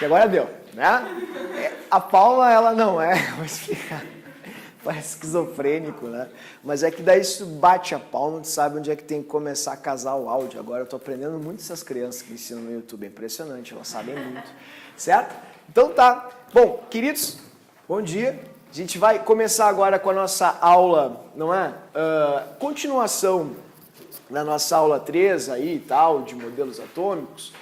que agora deu, né? A palma, ela não é, vou explicar. Parece esquizofrênico, né? Mas é que daí se tu bate a palma, tu sabe onde é que tem que começar a casar o áudio. Agora eu tô aprendendo muito essas crianças que ensinam no YouTube, é impressionante, elas sabem muito, certo? Então tá. Bom, queridos, bom dia. A gente vai começar agora com a nossa aula, não é? Continuação da nossa aula 3 aí e tal, de modelos atômicos,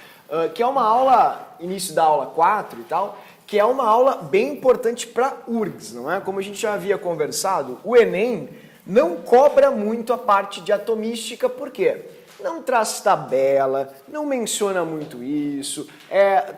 que é uma aula, início da aula 4 e tal, que é uma aula bem importante para URGS, não é? Como a gente já havia conversado, o Enem não cobra muito a parte de atomística, por quê? Não traz tabela, não menciona muito isso,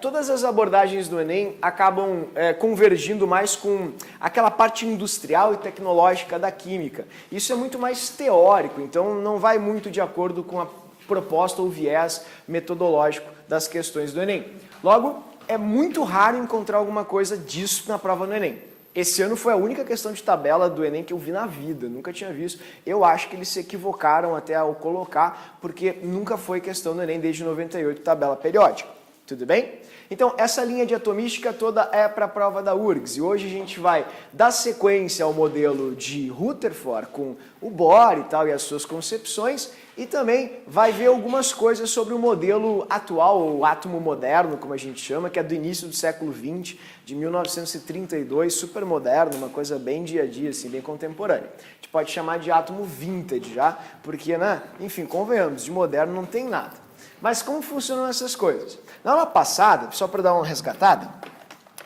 todas as abordagens do Enem acabam convergindo mais com aquela parte industrial e tecnológica da química. Isso é muito mais teórico, então não vai muito de acordo com a proposta ou viés metodológico das questões do Enem. Logo, é muito raro encontrar alguma coisa disso na prova do Enem. Esse ano foi a única questão de tabela do Enem que eu vi na vida, nunca tinha visto. Eu acho que eles se equivocaram até ao colocar, porque nunca foi questão do Enem desde 98, tabela periódica. Tudo bem? Então, essa linha de atomística toda é para a prova da URGS. E hoje a gente vai dar sequência ao modelo de Rutherford com o Bohr e tal, e as suas concepções, e também vai ver algumas coisas sobre o modelo atual, o átomo moderno, como a gente chama, que é do início do século XX, de 1932, super moderno, uma coisa bem dia a dia, assim, bem contemporânea. A gente pode chamar de átomo vintage já, porque, né, enfim, convenhamos, de moderno não tem nada. Mas como funcionam essas coisas? Na aula passada, só para dar uma resgatada,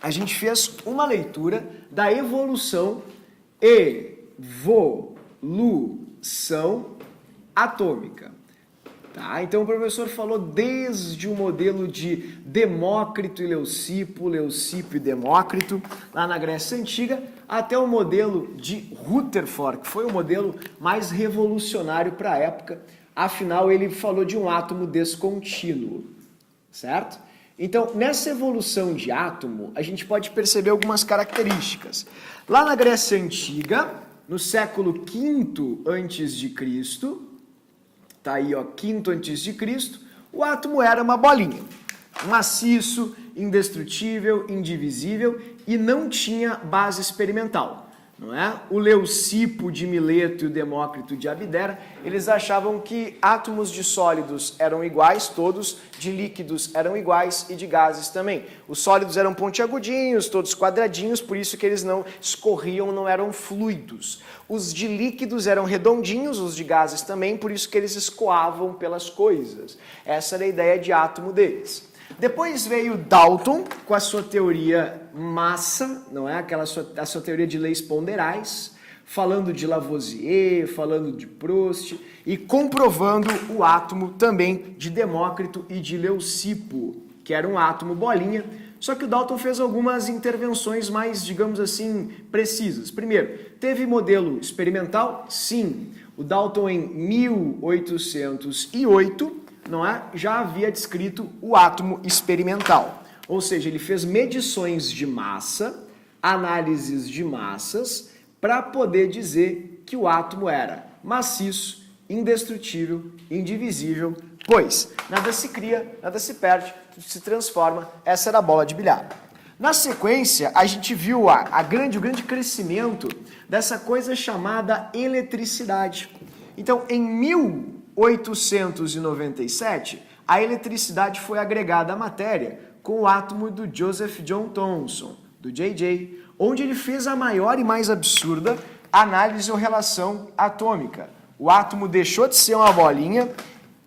a gente fez uma leitura da evolução atômica. Tá? Então o professor falou desde o modelo de Demócrito e Leucipo, Leucipo e Demócrito, lá na Grécia Antiga, até o modelo de Rutherford, que foi o modelo mais revolucionário para a época. Afinal, ele falou de um átomo descontínuo, certo? Então, nessa evolução de átomo, a gente pode perceber algumas características. Lá na Grécia Antiga, no século V a.C., tá aí, ó, V a.C., o átomo era uma bolinha, maciço, indestrutível, indivisível e não tinha base experimental. Não é? O Leucipo de Mileto e o Demócrito de Abdera, eles achavam que átomos de sólidos eram iguais, todos, de líquidos eram iguais e de gases também. Os sólidos eram pontiagudinhos, todos quadradinhos, por isso que eles não escorriam, não eram fluidos. Os de líquidos eram redondinhos, os de gases também, por isso que eles escoavam pelas coisas. Essa era a ideia de átomo deles. Depois veio Dalton com a sua teoria massa, não é? A sua teoria de leis ponderais, falando de Lavoisier, falando de Proust e comprovando o átomo também de Demócrito e de Leucipo, que era um átomo bolinha. Só que o Dalton fez algumas intervenções mais, digamos assim, precisas. Primeiro, teve modelo experimental? Sim. O Dalton em 1808 não é? Já havia descrito o átomo experimental. Ou seja, ele fez medições de massa, análises de massas, para poder dizer que o átomo era maciço, indestrutível, indivisível, pois nada se cria, nada se perde, tudo se transforma. Essa era a bola de bilhar. Na sequência, a gente viu o grande crescimento dessa coisa chamada eletricidade. Então, em 1897, a eletricidade foi agregada à matéria com o átomo do Joseph John Thomson, do JJ, onde ele fez a maior e mais absurda análise ou relação atômica. O átomo deixou de ser uma bolinha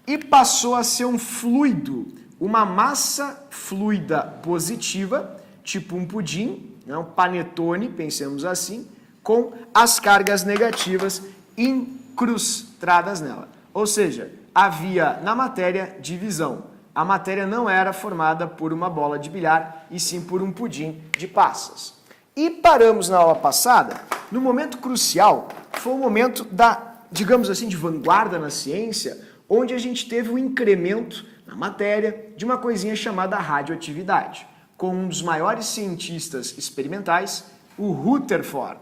e passou a ser um fluido, uma massa fluida positiva, tipo um pudim, um panetone, pensemos assim, com as cargas negativas incrustadas nela. Ou seja, havia na matéria divisão. A matéria não era formada por uma bola de bilhar, e sim por um pudim de passas. E paramos na aula passada, no momento crucial, foi o momento da, digamos assim, de vanguarda na ciência, onde a gente teve um incremento na matéria de uma coisinha chamada radioatividade, com um dos maiores cientistas experimentais, o Rutherford,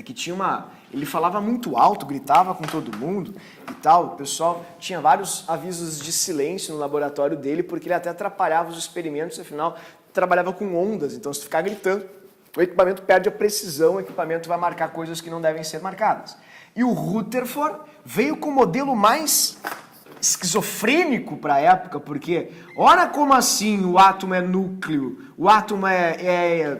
que tinha ele falava muito alto, gritava com todo mundo e tal. O pessoal tinha vários avisos de silêncio no laboratório dele, porque ele até atrapalhava os experimentos, afinal, trabalhava com ondas, então se tu ficar gritando, o equipamento perde a precisão, o equipamento vai marcar coisas que não devem ser marcadas. E o Rutherford veio com o modelo mais esquizofrênico para a época, porque ora como assim o átomo é núcleo, o átomo é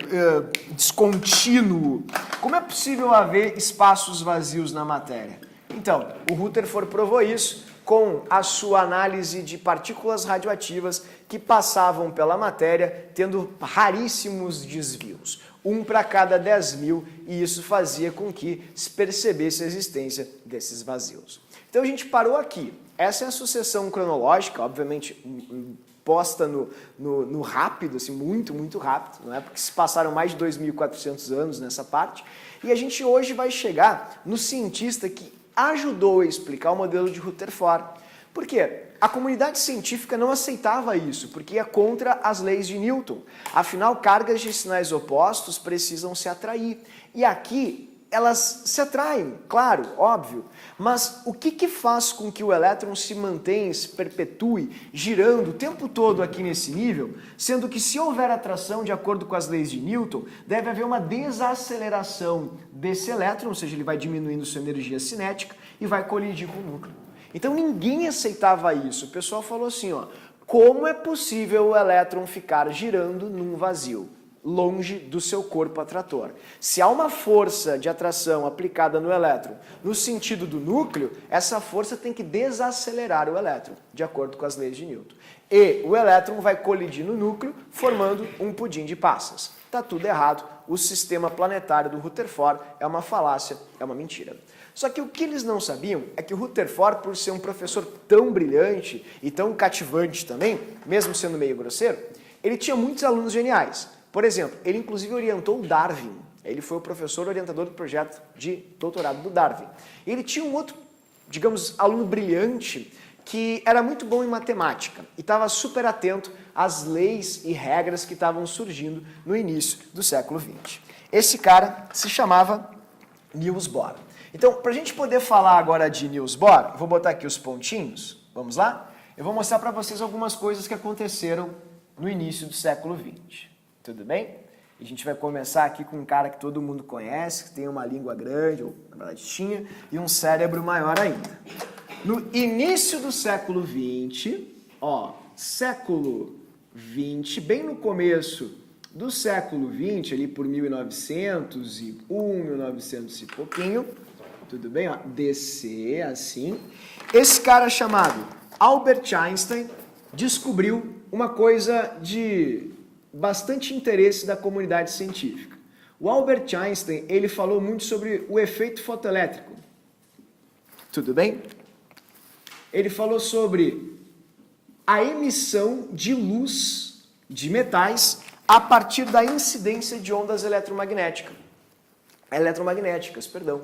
descontínuo, como é possível haver espaços vazios na matéria? Então, o Rutherford provou isso com a sua análise de partículas radioativas que passavam pela matéria, tendo raríssimos desvios, 1 para cada 10.000, e isso fazia com que se percebesse a existência desses vazios. Então a gente parou aqui. Essa é a sucessão cronológica, obviamente posta no rápido, assim, muito, muito rápido, não é? Porque se passaram mais de 2.400 anos nessa parte, e a gente hoje vai chegar no cientista que ajudou a explicar o modelo de Rutherford. Por quê? A comunidade científica não aceitava isso, porque ia contra as leis de Newton. Afinal, cargas de sinais opostos precisam se atrair. E aqui elas se atraem, claro, óbvio, mas o que faz com que o elétron se mantenha, se perpetue, girando o tempo todo aqui nesse nível, sendo que se houver atração de acordo com as leis de Newton, deve haver uma desaceleração desse elétron, ou seja, ele vai diminuindo sua energia cinética e vai colidir com o núcleo. Então ninguém aceitava isso, o pessoal falou assim, ó, como é possível o elétron ficar girando num vazio? Longe do seu corpo atrator. Se há uma força de atração aplicada no elétron no sentido do núcleo, essa força tem que desacelerar o elétron, de acordo com as leis de Newton. E o elétron vai colidir no núcleo, formando um pudim de passas. Está tudo errado, o sistema planetário do Rutherford é uma falácia, é uma mentira. Só que o que eles não sabiam é que o Rutherford, por ser um professor tão brilhante e tão cativante também, mesmo sendo meio grosseiro, ele tinha muitos alunos geniais. Por exemplo, ele inclusive orientou o Darwin. Ele foi o professor orientador do projeto de doutorado do Darwin. E ele tinha um outro, digamos, aluno brilhante que era muito bom em matemática e estava super atento às leis e regras que estavam surgindo no início do século XX. Esse cara se chamava Niels Bohr. Então, para a gente poder falar agora de Niels Bohr, vou botar aqui os pontinhos, vamos lá? Eu vou mostrar para vocês algumas coisas que aconteceram no início do século XX. Tudo bem? A gente vai começar aqui com um cara que todo mundo conhece, que tem uma língua grande, ou na verdade tinha, e um cérebro maior ainda. No início do século XX, ó, século XX, bem no começo do século XX, ali por 1901, 1900 e pouquinho, tudo bem? Ó, DC, assim. Esse cara chamado Albert Einstein descobriu uma coisa de bastante interesse da comunidade científica. O Albert Einstein, ele falou muito sobre o efeito fotoelétrico. Tudo bem? Ele falou sobre a emissão de luz de metais a partir da incidência de ondas eletromagnéticas. O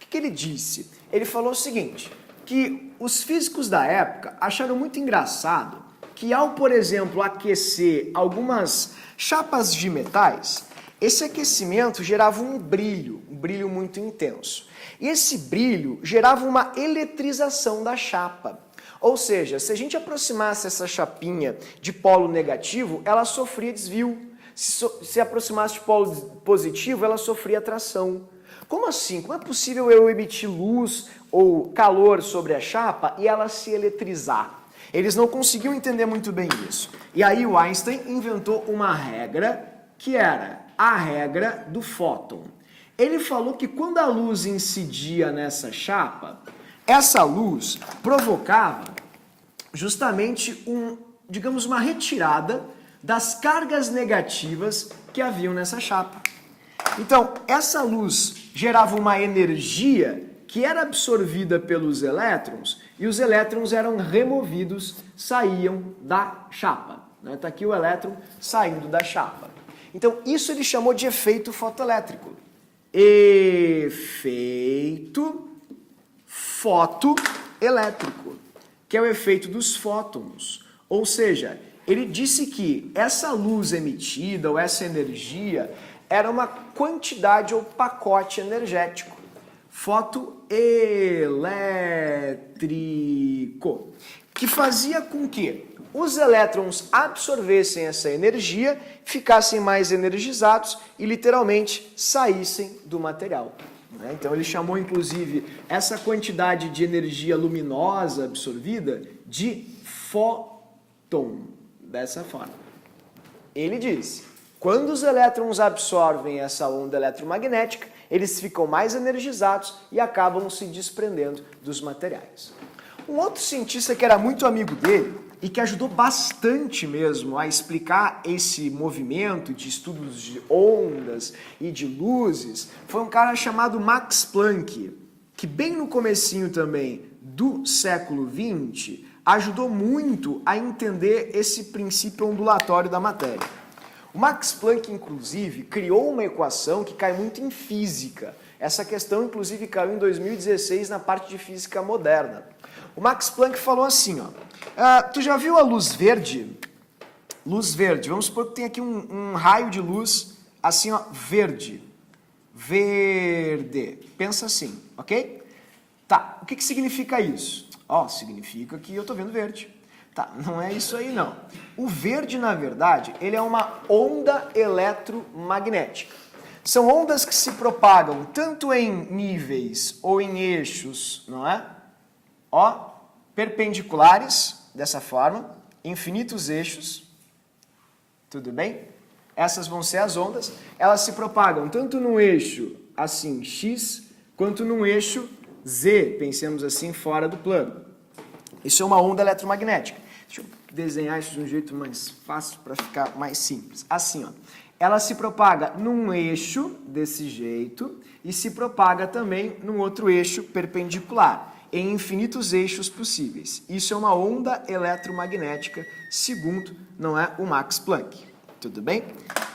que ele disse? Ele falou o seguinte, que os físicos da época acharam muito engraçado que ao, por exemplo, aquecer algumas chapas de metais, esse aquecimento gerava um brilho muito intenso. E esse brilho gerava uma eletrização da chapa. Ou seja, se a gente aproximasse essa chapinha de polo negativo, ela sofria desvio. Se aproximasse de polo positivo, ela sofria atração. Como assim? Como é possível eu emitir luz ou calor sobre a chapa e ela se eletrizar? Eles não conseguiam entender muito bem isso. E aí o Einstein inventou uma regra que era a regra do fóton. Ele falou que quando a luz incidia nessa chapa, essa luz provocava justamente digamos, uma retirada das cargas negativas que haviam nessa chapa. Então, essa luz gerava uma energia que era absorvida pelos elétrons e os elétrons eram removidos, saíam da chapa. Está aqui o elétron saindo da chapa. Então, isso ele chamou de efeito fotoelétrico. Efeito fotoelétrico, que é o efeito dos fótons. Ou seja, ele disse que essa luz emitida ou essa energia era uma quantidade ou pacote energético. Fotoelétrico, que fazia com que os elétrons absorvessem essa energia, ficassem mais energizados e literalmente saíssem do material. Então ele chamou inclusive essa quantidade de energia luminosa absorvida de fóton, dessa forma. Ele disse, quando os elétrons absorvem essa onda eletromagnética, eles ficam mais energizados e acabam se desprendendo dos materiais. Um outro cientista que era muito amigo dele e que ajudou bastante mesmo a explicar esse movimento de estudos de ondas e de luzes foi um cara chamado Max Planck, que bem no comecinho também do século XX ajudou muito a entender esse princípio ondulatório da matéria. O Max Planck, inclusive, criou uma equação que cai muito em física. Essa questão, inclusive, caiu em 2016 na parte de física moderna. O Max Planck falou assim, ó, tu já viu a luz verde? Luz verde, vamos supor que tem aqui um raio de luz, assim, ó, verde. Verde. Pensa assim, ok? Tá, o que significa isso? Ó, significa que eu tô vendo verde. Tá, não é isso aí não. O verde, na verdade, ele é uma onda eletromagnética. São ondas que se propagam tanto em níveis ou em eixos, não é? Ó, perpendiculares, dessa forma, infinitos eixos, tudo bem? Essas vão ser as ondas, elas se propagam tanto no eixo, assim, X, quanto no eixo Z, pensemos assim, fora do plano. Isso é uma onda eletromagnética. Deixa eu desenhar isso de um jeito mais fácil para ficar mais simples. Assim, ó. Ela se propaga num eixo, desse jeito, e se propaga também num outro eixo perpendicular, em infinitos eixos possíveis. Isso é uma onda eletromagnética, segundo, não é, o Max Planck. Tudo bem?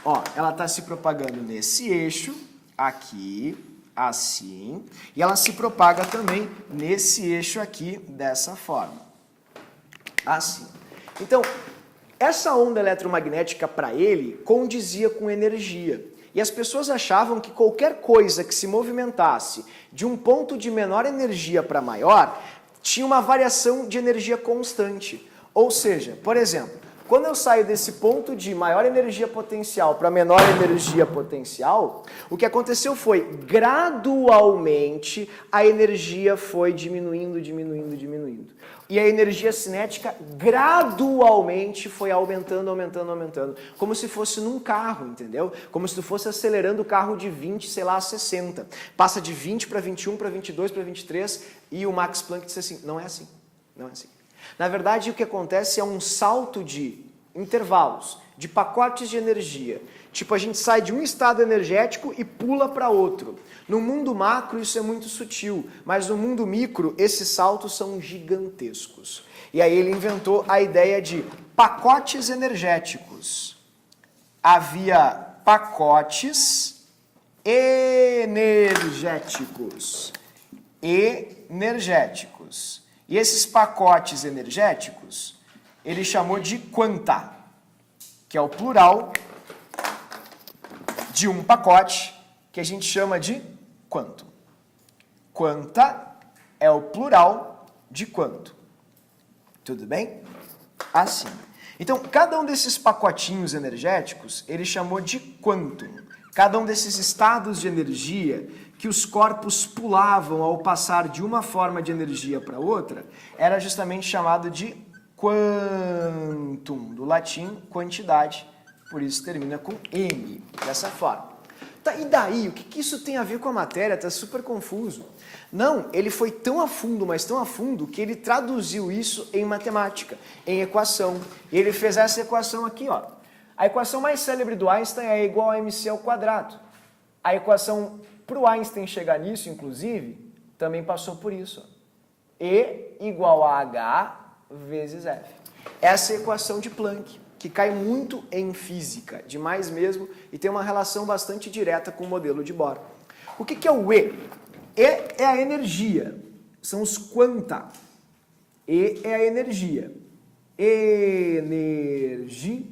Ó, ela está se propagando nesse eixo, aqui, assim, e ela se propaga também nesse eixo aqui, dessa forma. Assim. Então, essa onda eletromagnética para ele condizia com energia. E as pessoas achavam que qualquer coisa que se movimentasse de um ponto de menor energia para maior tinha uma variação de energia constante. Ou seja, por exemplo, quando eu saio desse ponto de maior energia potencial para menor energia potencial, o que aconteceu foi, gradualmente, a energia foi diminuindo, diminuindo, diminuindo. E a energia cinética gradualmente foi aumentando, aumentando, aumentando. Como se fosse num carro, entendeu? Como se tu fosse acelerando o carro de 20, sei lá, a 60. Passa de 20 para 21, para 22, para 23, e o Max Planck disse assim, não é assim, não é assim. Na verdade, o que acontece é um salto de intervalos, de pacotes de energia. Tipo, a gente sai de um estado energético e pula para outro. No mundo macro isso é muito sutil, mas no mundo micro esses saltos são gigantescos. E aí ele inventou a ideia de pacotes energéticos. Havia pacotes energéticos. Energéticos. E esses pacotes energéticos ele chamou de quanta, que é o plural de um pacote que a gente chama de quanto. Quanta é o plural de quanto. Tudo bem? Assim. Então, cada um desses pacotinhos energéticos, ele chamou de quantum. Cada um desses estados de energia que os corpos pulavam ao passar de uma forma de energia para outra, era justamente chamado de quantum, do latim quantidade, por isso termina com M, dessa forma. Tá, e daí, o que isso tem a ver com a matéria? Tá super confuso. Não, ele foi tão a fundo, mas tão a fundo, que ele traduziu isso em matemática, em equação. E ele fez essa equação aqui, ó. A equação mais célebre do Einstein é igual a mc ao quadrado. A equação para o Einstein chegar nisso, inclusive, também passou por isso. Ó. E igual a H vezes F. Essa é a equação de Planck, que cai muito em física, demais mesmo, e tem uma relação bastante direta com o modelo de Bohr. O que é o E? E é a energia, são os quanta. E é a energia. Energia.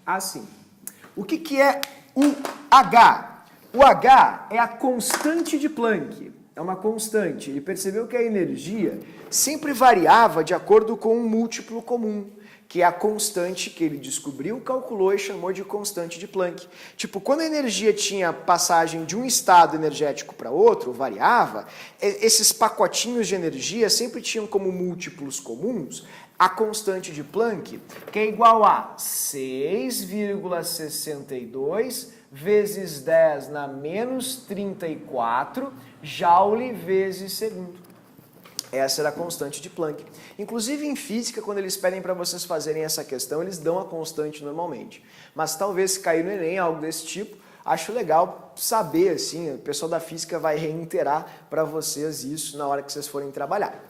Assim. O que é o H? O H é a constante de Planck. é uma constante. Ele percebeu que a energia sempre variava de acordo com um múltiplo comum, que é a constante que ele descobriu, calculou e chamou de constante de Planck. Tipo, quando a energia tinha passagem de um estado energético para outro, variava, esses pacotinhos de energia sempre tinham como múltiplos comuns a constante de Planck, que é igual a 6,62 vezes 10 na menos 34 Joule vezes segundo. Essa era a constante de Planck. Inclusive em física, quando eles pedem para vocês fazerem essa questão, eles dão a constante normalmente. Mas talvez se cair no Enem, algo desse tipo, acho legal saber, assim, o pessoal da física vai reiterar para vocês isso na hora que vocês forem trabalhar.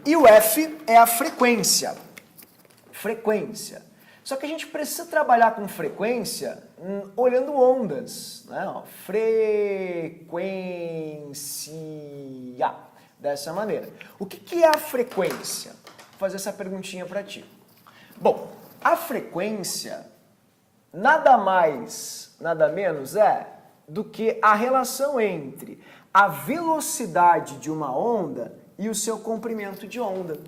E o F é a frequência. Frequência. Só que a gente precisa trabalhar com frequência olhando ondas, né? Ó, frequência. Dessa maneira. O que é a frequência? Vou fazer essa perguntinha para ti. Bom, a frequência nada mais, nada menos é do que a relação entre a velocidade de uma onda e o seu comprimento de onda.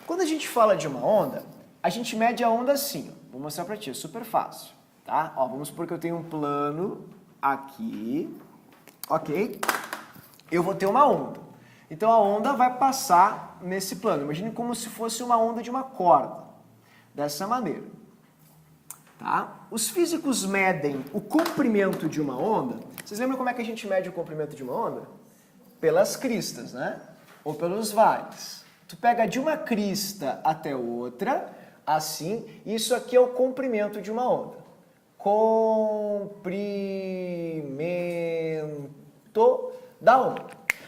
Quando a gente fala de uma onda, a gente mede a onda assim, ó. Vou mostrar para ti, é super fácil, tá? Ó, vamos supor que eu tenho um plano aqui, ok? Eu vou ter uma onda. Então a onda vai passar nesse plano. Imagine como se fosse uma onda de uma corda, dessa maneira. Tá? Os físicos medem o comprimento de uma onda. Vocês lembram como é que a gente mede o comprimento de uma onda? Pelas cristas, né? Ou pelos vales. Tu pega de uma crista até outra, assim, e isso aqui é o comprimento de uma onda. Comprimento da onda.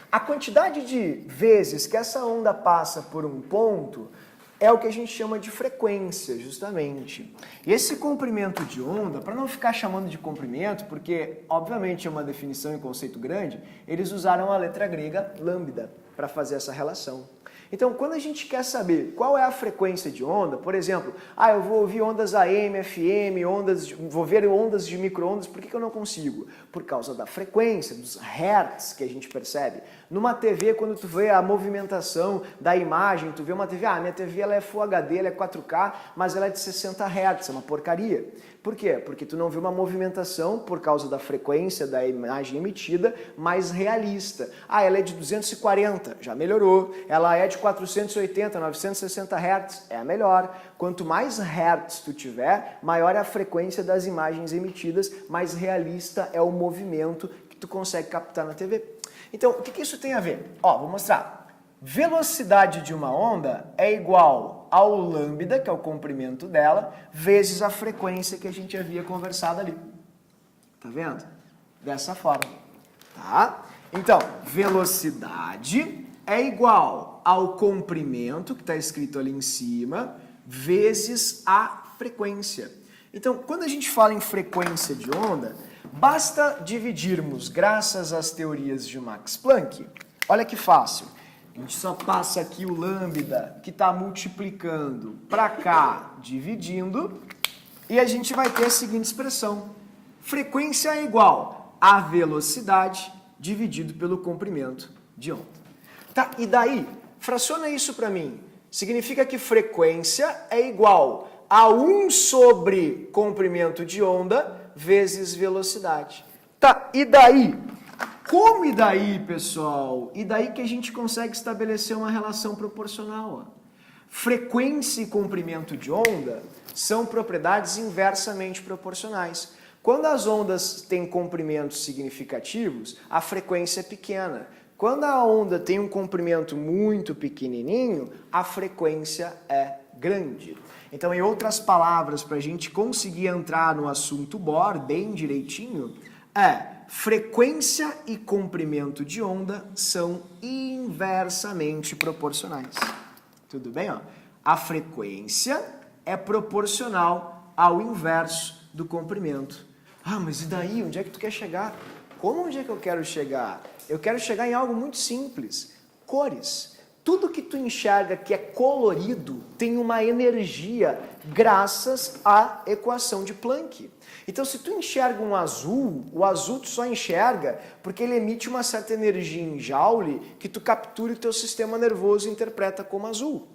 A quantidade de vezes que essa onda passa por um ponto é o que a gente chama de frequência, justamente. E esse comprimento de onda, para não ficar chamando de comprimento, porque obviamente é uma definição e conceito grande, eles usaram a letra grega lambda para fazer essa relação. Então, quando a gente quer saber qual é a frequência de onda, por exemplo, eu vou ouvir ondas AM, FM, vou ver ondas de micro-ondas, por que eu não consigo? Por causa da frequência, dos hertz que a gente percebe. Numa TV, quando tu vê a movimentação da imagem, tu vê uma TV, minha TV ela é Full HD, ela é 4K, mas ela é de 60 Hz, é uma porcaria. Por quê? Porque tu não vê uma movimentação por causa da frequência da imagem emitida mais realista. Ela é de 240, já melhorou. Ela é de 480, 960 Hz, é a melhor. Quanto mais Hz tu tiver, maior é a frequência das imagens emitidas, mais realista é o movimento que tu consegue captar na TV. Então, o que isso tem a ver? Vou mostrar. Velocidade de uma onda é igual ao lambda, que é o comprimento dela, vezes a frequência que a gente havia conversado ali. Tá vendo? Dessa forma. Tá? Então, velocidade é igual ao comprimento, que está escrito ali em cima, vezes a frequência. Então, quando a gente fala em frequência de onda, basta dividirmos, graças às teorias de Max Planck, olha que fácil. A gente só passa aqui o lambda, que está multiplicando para cá, dividindo, e a gente vai ter a seguinte expressão. Frequência é igual a velocidade dividido pelo comprimento de onda. Tá, e daí, fraciona isso para mim. Significa que frequência é igual a 1 sobre comprimento de onda vezes velocidade. Tá, e daí? Como e daí, pessoal? E daí que a gente consegue estabelecer uma relação proporcional. Frequência e comprimento de onda são propriedades inversamente proporcionais. Quando as ondas têm comprimentos significativos, a frequência é pequena. Quando a onda tem um comprimento muito pequenininho, a frequência é grande. Então, em outras palavras, para a gente conseguir entrar no assunto Bohr bem direitinho, frequência e comprimento de onda são inversamente proporcionais. Tudo bem? A frequência é proporcional ao inverso do comprimento. Mas e daí? Onde é que tu quer chegar? Como onde é que eu quero chegar? Eu quero chegar em algo muito simples. Cores. Tudo que tu enxerga que é colorido tem uma energia graças à equação de Planck. Então, se tu enxerga um azul, o azul tu só enxerga porque ele emite uma certa energia em Joule que tu captura e o teu sistema nervoso interpreta como azul.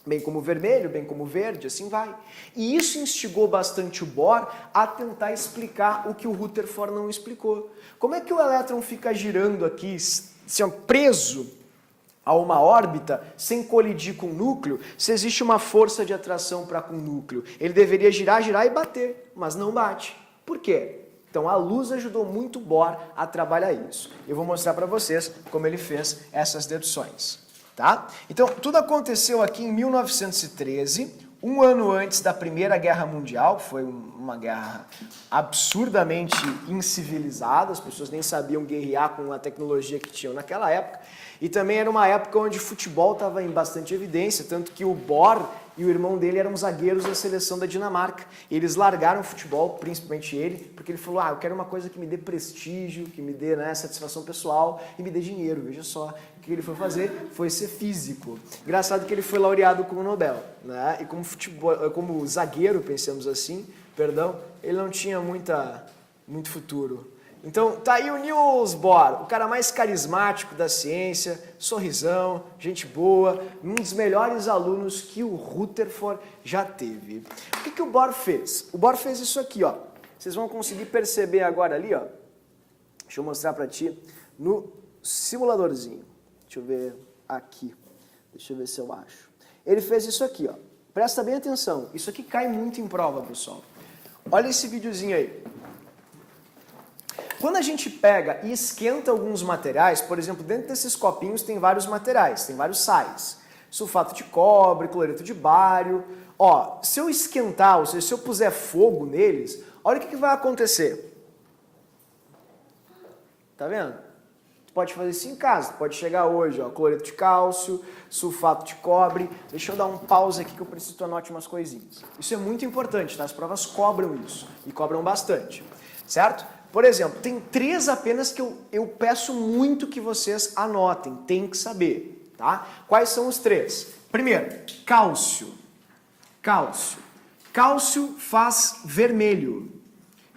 Bem como vermelho, bem como verde, assim vai. E isso instigou bastante o Bohr a tentar explicar o que o Rutherford não explicou. Como é que o elétron fica girando aqui, assim, preso a uma órbita sem colidir com o núcleo, se existe uma força de atração para com o núcleo? Ele deveria girar, girar e bater, mas não bate. Por quê? Então a luz ajudou muito o Bohr a trabalhar isso. Eu vou mostrar para vocês como ele fez essas deduções. Tá? Então tudo aconteceu aqui em 1913, um ano antes da Primeira Guerra Mundial. Foi uma guerra absurdamente incivilizada, as pessoas nem sabiam guerrear com a tecnologia que tinham naquela época. E também era uma época onde futebol estava em bastante evidência, tanto que o Bohr e o irmão dele eram zagueiros da seleção da Dinamarca. E eles largaram o futebol, principalmente ele, porque ele falou, eu quero uma coisa que me dê prestígio, que me dê, né, satisfação pessoal e me dê dinheiro. Veja só, o que ele foi fazer foi ser físico. Engraçado que ele foi laureado com o Nobel, né? E como zagueiro, pensamos assim, ele não tinha muito futuro. Então, tá aí o Niels Bohr, o cara mais carismático da ciência, sorrisão, gente boa, um dos melhores alunos que o Rutherford já teve. O que o Bohr fez? O Bohr fez isso aqui, ó. Vocês vão conseguir perceber agora ali, ó. Deixa eu mostrar pra ti no simuladorzinho. Deixa eu ver aqui. Deixa eu ver se eu acho. Ele fez isso aqui, ó. Presta bem atenção. Isso aqui cai muito em prova, pessoal. Olha esse videozinho aí. Quando a gente pega e esquenta alguns materiais, por exemplo, dentro desses copinhos tem vários materiais, tem vários sais. Sulfato de cobre, cloreto de bário. Ó, se eu esquentar, ou seja, se eu puser fogo neles, olha o que vai acontecer. Tá vendo? Tu pode fazer isso em casa, tu pode chegar hoje, ó, cloreto de cálcio, sulfato de cobre. Deixa eu dar um pause aqui que eu preciso que tu anote umas coisinhas. Isso é muito importante, tá? As provas cobram isso, e cobram bastante, certo? Por exemplo, tem 3 apenas que eu peço muito que vocês anotem, tem que saber, tá? Quais são os 3? Primeiro, cálcio. Cálcio. Cálcio faz vermelho.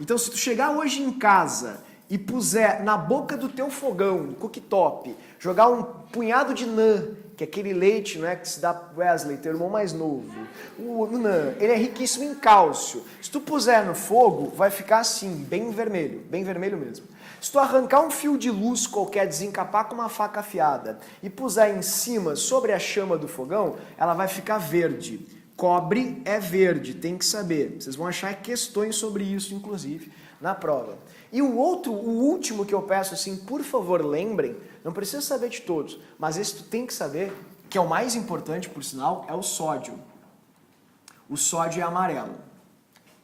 Então, se tu chegar hoje em casa e puser na boca do teu fogão, no cooktop, jogar um punhado de NAN, que é aquele leite, não é, que se dá Wesley, teu irmão mais novo. O NAN, ele é riquíssimo em cálcio. Se tu puser no fogo, vai ficar assim, bem vermelho mesmo. Se tu arrancar um fio de luz qualquer, desencapar com uma faca afiada e puser em cima, sobre a chama do fogão, ela vai ficar verde. Cobre é verde, tem que saber. Vocês vão achar questões sobre isso, inclusive, na prova. E o último que eu peço, assim, por favor, lembrem, não precisa saber de todos, mas esse tu tem que saber, que é o mais importante, por sinal, é o sódio. O sódio é amarelo.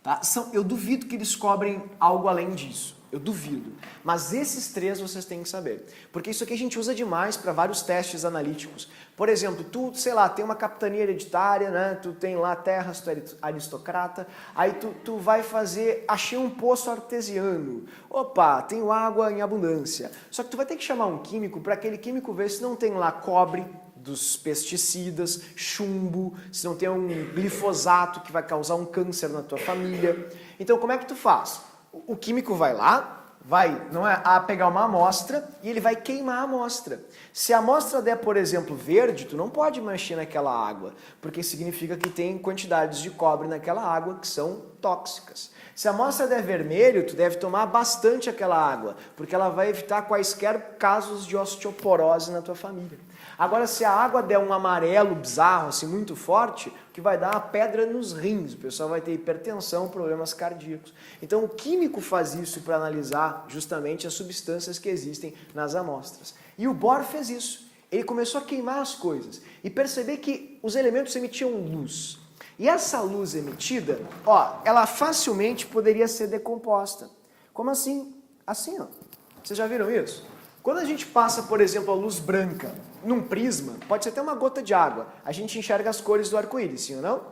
Tá? Eu duvido que eles cobrem algo além disso. Eu duvido. Mas esses 3 vocês têm que saber. Porque isso aqui a gente usa demais para vários testes analíticos. Por exemplo, tu, sei lá, tem uma capitania hereditária, né? Tu tem lá terras, tu é aristocrata, aí tu vai fazer, achei um poço artesiano. Opa, tenho água em abundância. Só que tu vai ter que chamar um químico para aquele químico ver se não tem lá cobre dos pesticidas, chumbo, se não tem um glifosato que vai causar um câncer na tua família. Então, como é que tu faz? O químico vai lá, pegar uma amostra e ele vai queimar a amostra. Se a amostra der, por exemplo, verde, tu não pode mexer naquela água, porque significa que tem quantidades de cobre naquela água que são tóxicas. Se a amostra der vermelho, tu deve tomar bastante aquela água, porque ela vai evitar quaisquer casos de osteoporose na tua família. Agora, se a água der um amarelo bizarro, assim, muito forte, o que vai dar uma pedra nos rins, o pessoal vai ter hipertensão, problemas cardíacos. Então, o químico faz isso para analisar justamente as substâncias que existem nas amostras. E o Bohr fez isso. Ele começou a queimar as coisas e perceber que os elementos emitiam luz. E essa luz emitida, ó, ela facilmente poderia ser decomposta. Como assim? Assim, ó. Vocês já viram isso? Quando a gente passa, por exemplo, a luz branca num prisma, pode ser até uma gota de água, a gente enxerga as cores do arco-íris, sim ou não?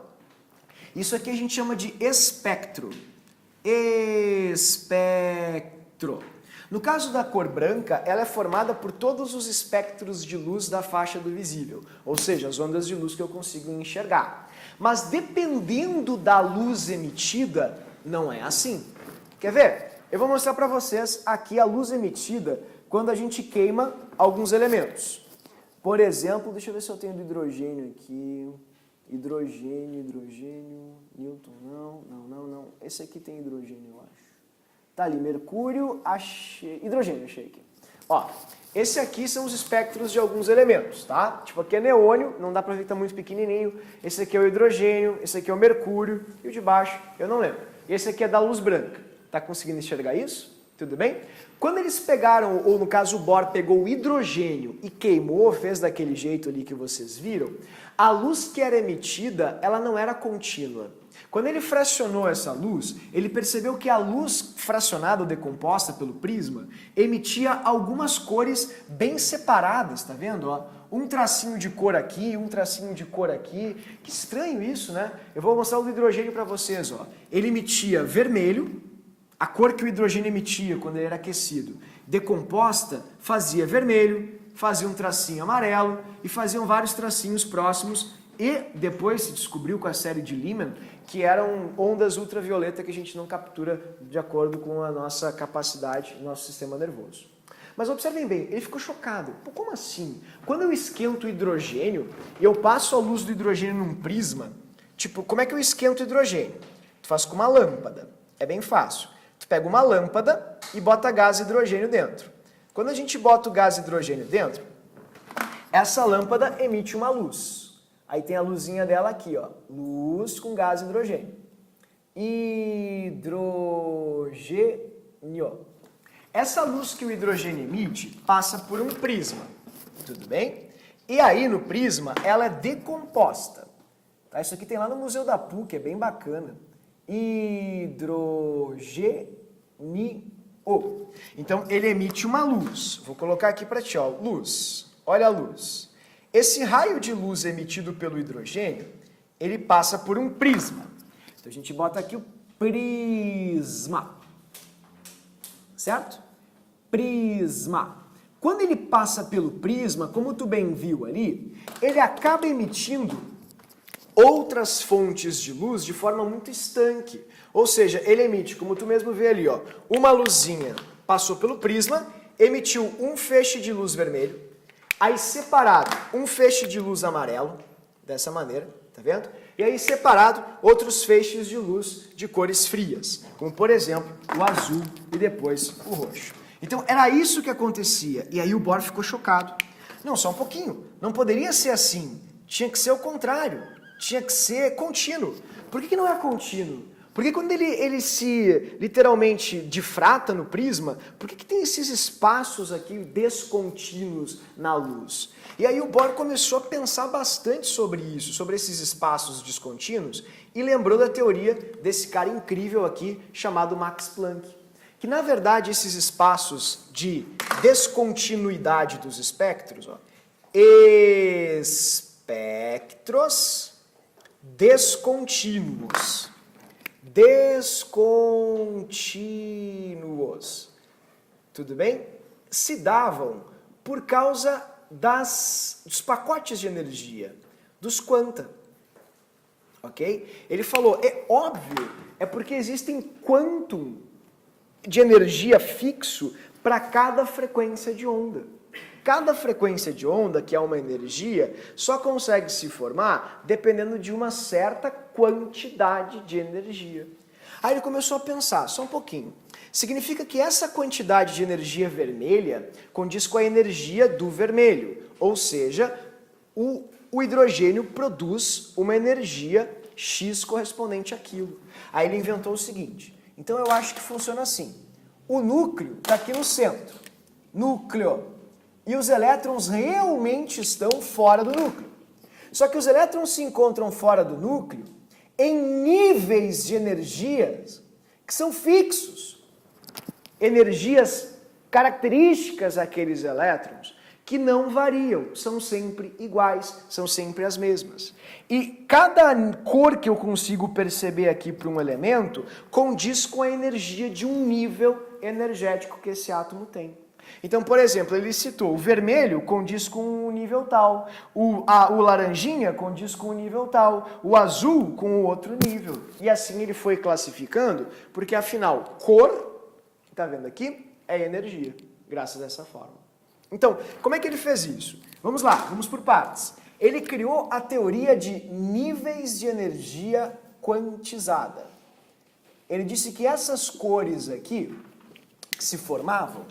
Isso aqui a gente chama de espectro. Espectro. No caso da cor branca, ela é formada por todos os espectros de luz da faixa do visível, ou seja, as ondas de luz que eu consigo enxergar. Mas dependendo da luz emitida, não é assim. Quer ver? Eu vou mostrar para vocês aqui a luz emitida quando a gente queima alguns elementos. Por exemplo, deixa eu ver se eu tenho do hidrogênio aqui. Hidrogênio, Newton, não. Esse aqui tem hidrogênio, eu acho. Tá ali, mercúrio, hidrogênio, achei aqui. Ó, esse aqui são os espectros de alguns elementos, tá? Tipo, aqui é neônio, não dá pra ver que tá muito pequenininho. Esse aqui é o hidrogênio, esse aqui é o mercúrio, e o de baixo, eu não lembro. Esse aqui é da luz branca. Tá conseguindo enxergar isso? Tudo bem? Quando eles pegaram, ou no caso o Bohr pegou o hidrogênio e queimou, fez daquele jeito ali que vocês viram, a luz que era emitida, ela não era contínua. Quando ele fracionou essa luz, ele percebeu que a luz fracionada ou decomposta pelo prisma emitia algumas cores bem separadas, tá vendo? Ó, um tracinho de cor aqui, um tracinho de cor aqui. Que estranho isso, né? Eu vou mostrar o do hidrogênio para vocês. Ó. Ele emitia vermelho, a cor que o hidrogênio emitia quando ele era aquecido, decomposta, fazia vermelho, fazia um tracinho amarelo e faziam vários tracinhos próximos. E depois se descobriu com a série de Lyman que eram ondas ultravioleta que a gente não captura de acordo com a nossa capacidade, nosso sistema nervoso. Mas observem bem, ele ficou chocado. Pô, como assim? Quando eu esquento o hidrogênio e eu passo a luz do hidrogênio num prisma, tipo, como é que eu esquento o hidrogênio? Tu faz com uma lâmpada. É bem fácil. Tu pega uma lâmpada e bota gás hidrogênio dentro. Quando a gente bota o gás hidrogênio dentro, essa lâmpada emite uma luz. Aí tem a luzinha dela aqui, ó. Luz com gás hidrogênio. Hidrogênio. Essa luz que o hidrogênio emite passa por um prisma. Tudo bem? E aí no prisma ela é decomposta. Tá? Isso aqui tem lá no Museu da PUC, é bem bacana. Hidrogênio. Então ele emite uma luz. Vou colocar aqui para ti, ó. Luz. Olha a luz. Esse raio de luz emitido pelo hidrogênio, ele passa por um prisma. Então a gente bota aqui o prisma. Certo? Prisma. Quando ele passa pelo prisma, como tu bem viu ali, ele acaba emitindo outras fontes de luz de forma muito estanque. Ou seja, ele emite, como tu mesmo vê ali, ó, uma luzinha passou pelo prisma, emitiu um feixe de luz vermelho, aí separado um feixe de luz amarelo, dessa maneira, tá vendo? E aí separado outros feixes de luz de cores frias, como por exemplo o azul e depois o roxo. Então era isso que acontecia, e aí o Bohr ficou chocado. Não, só um pouquinho, não poderia ser assim, tinha que ser o contrário, tinha que ser contínuo. Por que não é contínuo? Porque quando ele se literalmente difrata no prisma, por que tem esses espaços aqui descontínuos na luz? E aí o Bohr começou a pensar bastante sobre isso, sobre esses espaços descontínuos, e lembrou da teoria desse cara incrível aqui, chamado Max Planck. Que na verdade esses espaços de descontinuidade dos espectros, ó, espectros descontínuos. Descontínuos. Tudo bem? Se davam por causa dos pacotes de energia, dos quanta. Ok? Ele falou, é óbvio, é porque existem quantum de energia fixo para cada frequência de onda. Cada frequência de onda, que é uma energia, só consegue se formar dependendo de uma certa quantidade de energia. Aí ele começou a pensar, só um pouquinho. Significa que essa quantidade de energia vermelha condiz com a energia do vermelho. Ou seja, o hidrogênio produz uma energia X correspondente àquilo. Aí ele inventou o seguinte. Então eu acho que funciona assim. O núcleo está aqui no centro. Núcleo. E os elétrons realmente estão fora do núcleo. Só que os elétrons se encontram fora do núcleo em níveis de energias que são fixos. Energias características àqueles elétrons que não variam, são sempre iguais, são sempre as mesmas. E cada cor que eu consigo perceber aqui para um elemento condiz com a energia de um nível energético que esse átomo tem. Então, por exemplo, ele citou o vermelho condiz com o nível tal, o laranjinha condiz com o nível tal, o azul com o outro nível. E assim ele foi classificando, porque afinal, cor, tá vendo aqui, é energia, graças a essa forma. Então, como é que ele fez isso? Vamos lá, vamos por partes. Ele criou a teoria de níveis de energia quantizada. Ele disse que essas cores aqui, que se formavam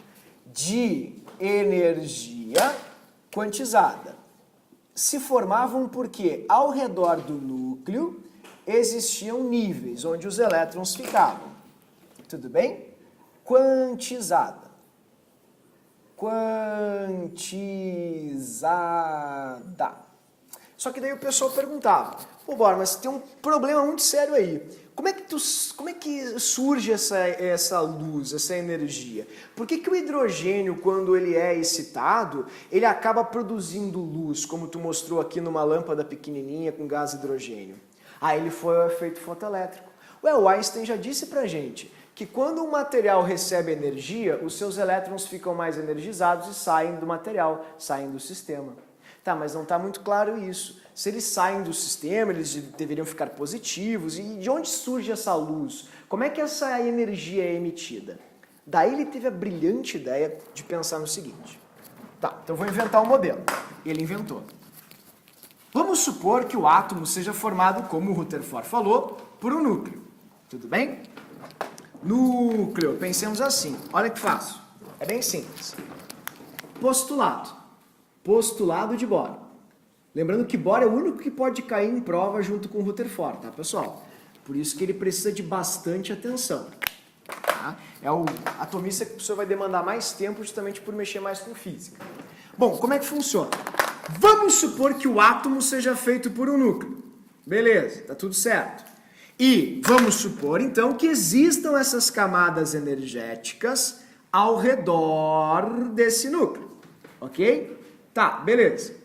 de energia quantizada, se formavam porque ao redor do núcleo existiam níveis onde os elétrons ficavam. Tudo bem? Quantizada. Quantizada. Só que daí o pessoal perguntava, pô, Bora, mas tem um problema muito sério aí. Como é que surge essa luz, essa energia? Por que o hidrogênio, quando ele é excitado, ele acaba produzindo luz, como tu mostrou aqui numa lâmpada pequenininha com gás hidrogênio? Ah, ele foi o efeito fotoelétrico. Ué, o Einstein já disse pra gente que quando um material recebe energia, os seus elétrons ficam mais energizados e saem do material, saem do sistema. Tá, mas não está muito claro isso. Se eles saem do sistema, eles deveriam ficar positivos. E de onde surge essa luz? Como é que essa energia é emitida? Daí ele teve a brilhante ideia de pensar no seguinte. Tá, então eu vou inventar um modelo. Ele inventou. Vamos supor que o átomo seja formado, como o Rutherford falou, por um núcleo. Tudo bem? Núcleo, pensemos assim. Olha que fácil. É bem simples. Postulado. Postulado de Bohr. Lembrando que Bohr é o único que pode cair em prova junto com o Rutherford, tá, pessoal? Por isso que ele precisa de bastante atenção. Tá? É o atomista que o professor vai demandar mais tempo justamente por mexer mais com física. Bom, como é que funciona? Vamos supor que o átomo seja feito por um núcleo. Beleza, tá tudo certo. E vamos supor, então, que existam essas camadas energéticas ao redor desse núcleo. Ok? Tá, beleza.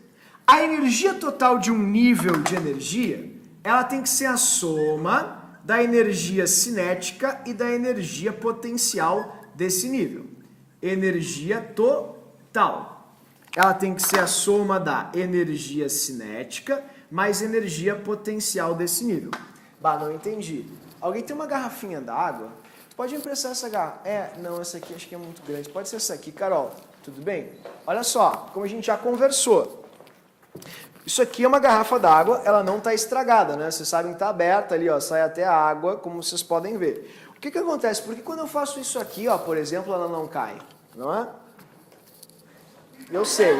A energia total de um nível de energia, ela tem que ser a soma da energia cinética e da energia potencial desse nível. Energia total. Ela tem que ser a soma da energia cinética mais energia potencial desse nível. Bah, não entendi. Alguém tem uma garrafinha d'água? Tu pode emprestar essa garrafa? Não, essa aqui acho que é muito grande. Pode ser essa aqui, Carol. Tudo bem? Olha só, como a gente já conversou. Isso aqui é uma garrafa d'água, ela não está estragada, né? Vocês sabem que está aberta ali, ó, sai até a água, como vocês podem ver. O que acontece? Porque quando eu faço isso aqui, ó, por exemplo, ela não cai, não é? Eu sei,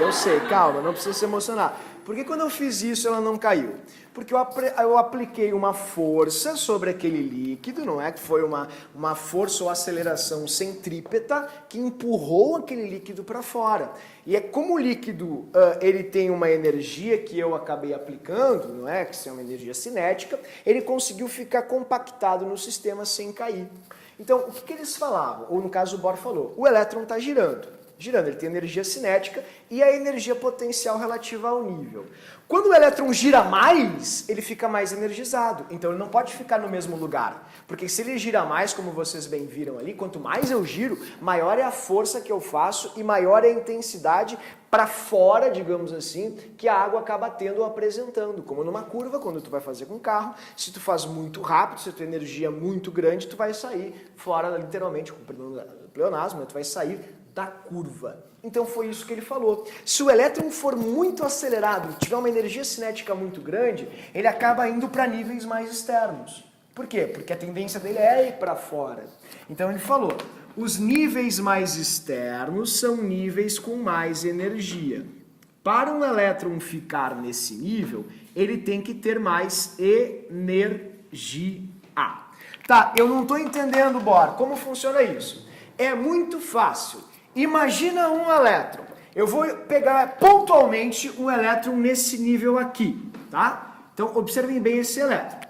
calma, não precisa se emocionar. Por que quando eu fiz isso ela não caiu? Porque eu apliquei uma força sobre aquele líquido, não é? Que foi uma força ou aceleração centrípeta que empurrou aquele líquido para fora. E é como o líquido ele tem uma energia que eu acabei aplicando, não é? Que é uma energia cinética, ele conseguiu ficar compactado no sistema sem cair. Então, o que eles falavam? Ou no caso o Bohr falou, o elétron está girando. Ele tem energia cinética e a energia potencial relativa ao nível. Quando o elétron gira mais, ele fica mais energizado. Então ele não pode ficar no mesmo lugar. Porque se ele gira mais, como vocês bem viram ali, quanto mais eu giro, maior é a força que eu faço e maior é a intensidade para fora, digamos assim, que a água acaba tendo ou apresentando. Como numa curva, quando tu vai fazer com um carro, se tu faz muito rápido, se a tua energia é muito grande, tu vai sair fora, literalmente, com o pleonasmo, né? Tu vai sair da curva. Então foi isso que ele falou. Se o elétron for muito acelerado, tiver uma energia cinética muito grande, ele acaba indo para níveis mais externos. Por quê? Porque a tendência dele é ir para fora. Então ele falou, os níveis mais externos são níveis com mais energia. Para um elétron ficar nesse nível, ele tem que ter mais energia. Tá, eu não estou entendendo, Bohr, como funciona isso? É muito fácil. Imagina um elétron. Eu vou pegar pontualmente um elétron nesse nível aqui, tá? Então, observem bem esse elétron.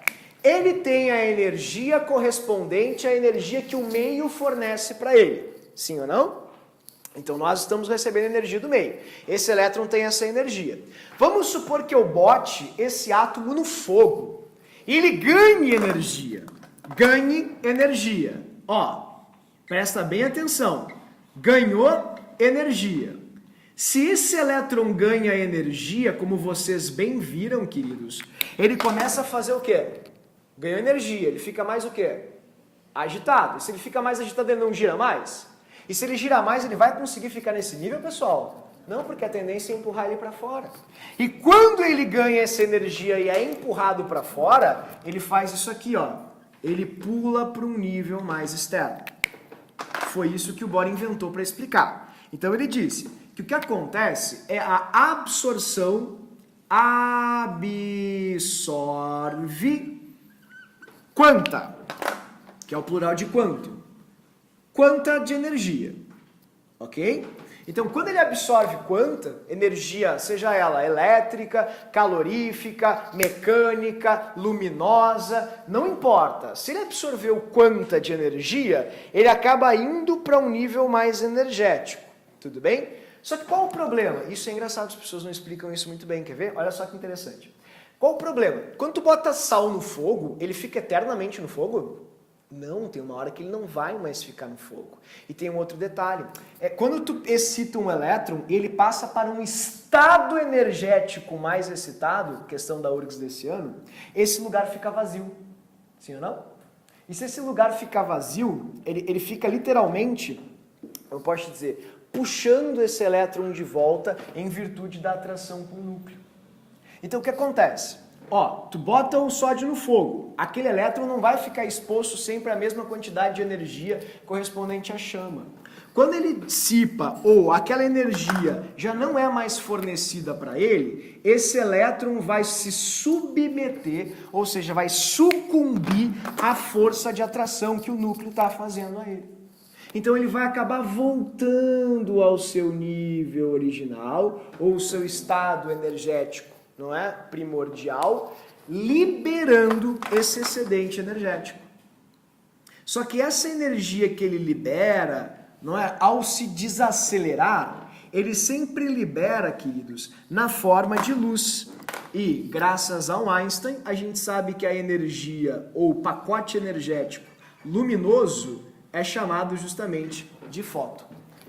Ele tem a energia correspondente à energia que o meio fornece para ele. Sim ou não? Então nós estamos recebendo energia do meio. Esse elétron tem essa energia. Vamos supor que eu bote esse átomo no fogo e ele ganhe energia. Ganhe energia. Ó, presta bem atenção. Ganhou energia. Se esse elétron ganha energia, como vocês bem viram, queridos, ele começa a fazer o quê? Ganhou energia. Ele fica mais o quê? Agitado. E se ele fica mais agitado, ele não gira mais? E se ele girar mais, ele vai conseguir ficar nesse nível, pessoal? Não, porque a tendência é empurrar ele para fora. E quando ele ganha essa energia e é empurrado para fora, ele faz isso aqui, ó. Ele pula para um nível mais externo. Foi isso que o Bohr inventou para explicar. Então ele disse que o que acontece é a absorção absorve quanta, que é o plural de quanto? Quanta de energia, ok? Então, quando ele absorve quanta energia, seja ela elétrica, calorífica, mecânica, luminosa, não importa. Se ele absorveu quanta de energia, ele acaba indo para um nível mais energético, tudo bem? Só que qual o problema? Isso é engraçado, as pessoas não explicam isso muito bem, quer ver? Olha só que interessante. Qual o problema? Quando tu bota sal no fogo, ele fica eternamente no fogo? Não, tem uma hora que ele não vai mais ficar no fogo. E tem um outro detalhe. Quando tu excita um elétron, ele passa para um estado energético mais excitado, questão da URGS desse ano, esse lugar fica vazio. Sim ou não? E se esse lugar ficar vazio, ele fica literalmente, eu posso dizer, puxando esse elétron de volta em virtude da atração com o núcleo. Então o que acontece? Ó, tu bota o sódio no fogo, aquele elétron não vai ficar exposto sempre à mesma quantidade de energia correspondente à chama. Quando ele dissipa ou aquela energia já não é mais fornecida para ele, esse elétron vai se submeter, ou seja, vai sucumbir à força de atração que o núcleo está fazendo a ele. Então ele vai acabar voltando ao seu nível original ou seu estado energético, não é? Primordial, liberando esse excedente energético. Só que essa energia que ele libera, não é? Ao se desacelerar, ele sempre libera, queridos, na forma de luz. E, graças ao Einstein, a gente sabe que a energia ou pacote energético luminoso é chamado justamente de fóton.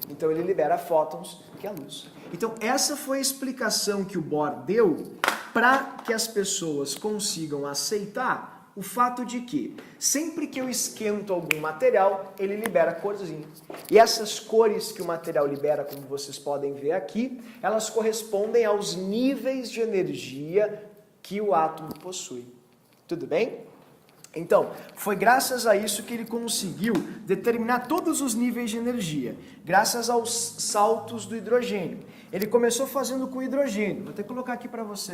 Então ele libera fótons, que é a luz. Então essa foi a explicação que o Bohr deu para que as pessoas consigam aceitar o fato de que sempre que eu esquento algum material, ele libera corzinha. E essas cores que o material libera, como vocês podem ver aqui, elas correspondem aos níveis de energia que o átomo possui. Tudo bem? Então, foi graças a isso que ele conseguiu determinar todos os níveis de energia, graças aos saltos do hidrogênio. Ele começou fazendo com hidrogênio, vou até colocar aqui para você.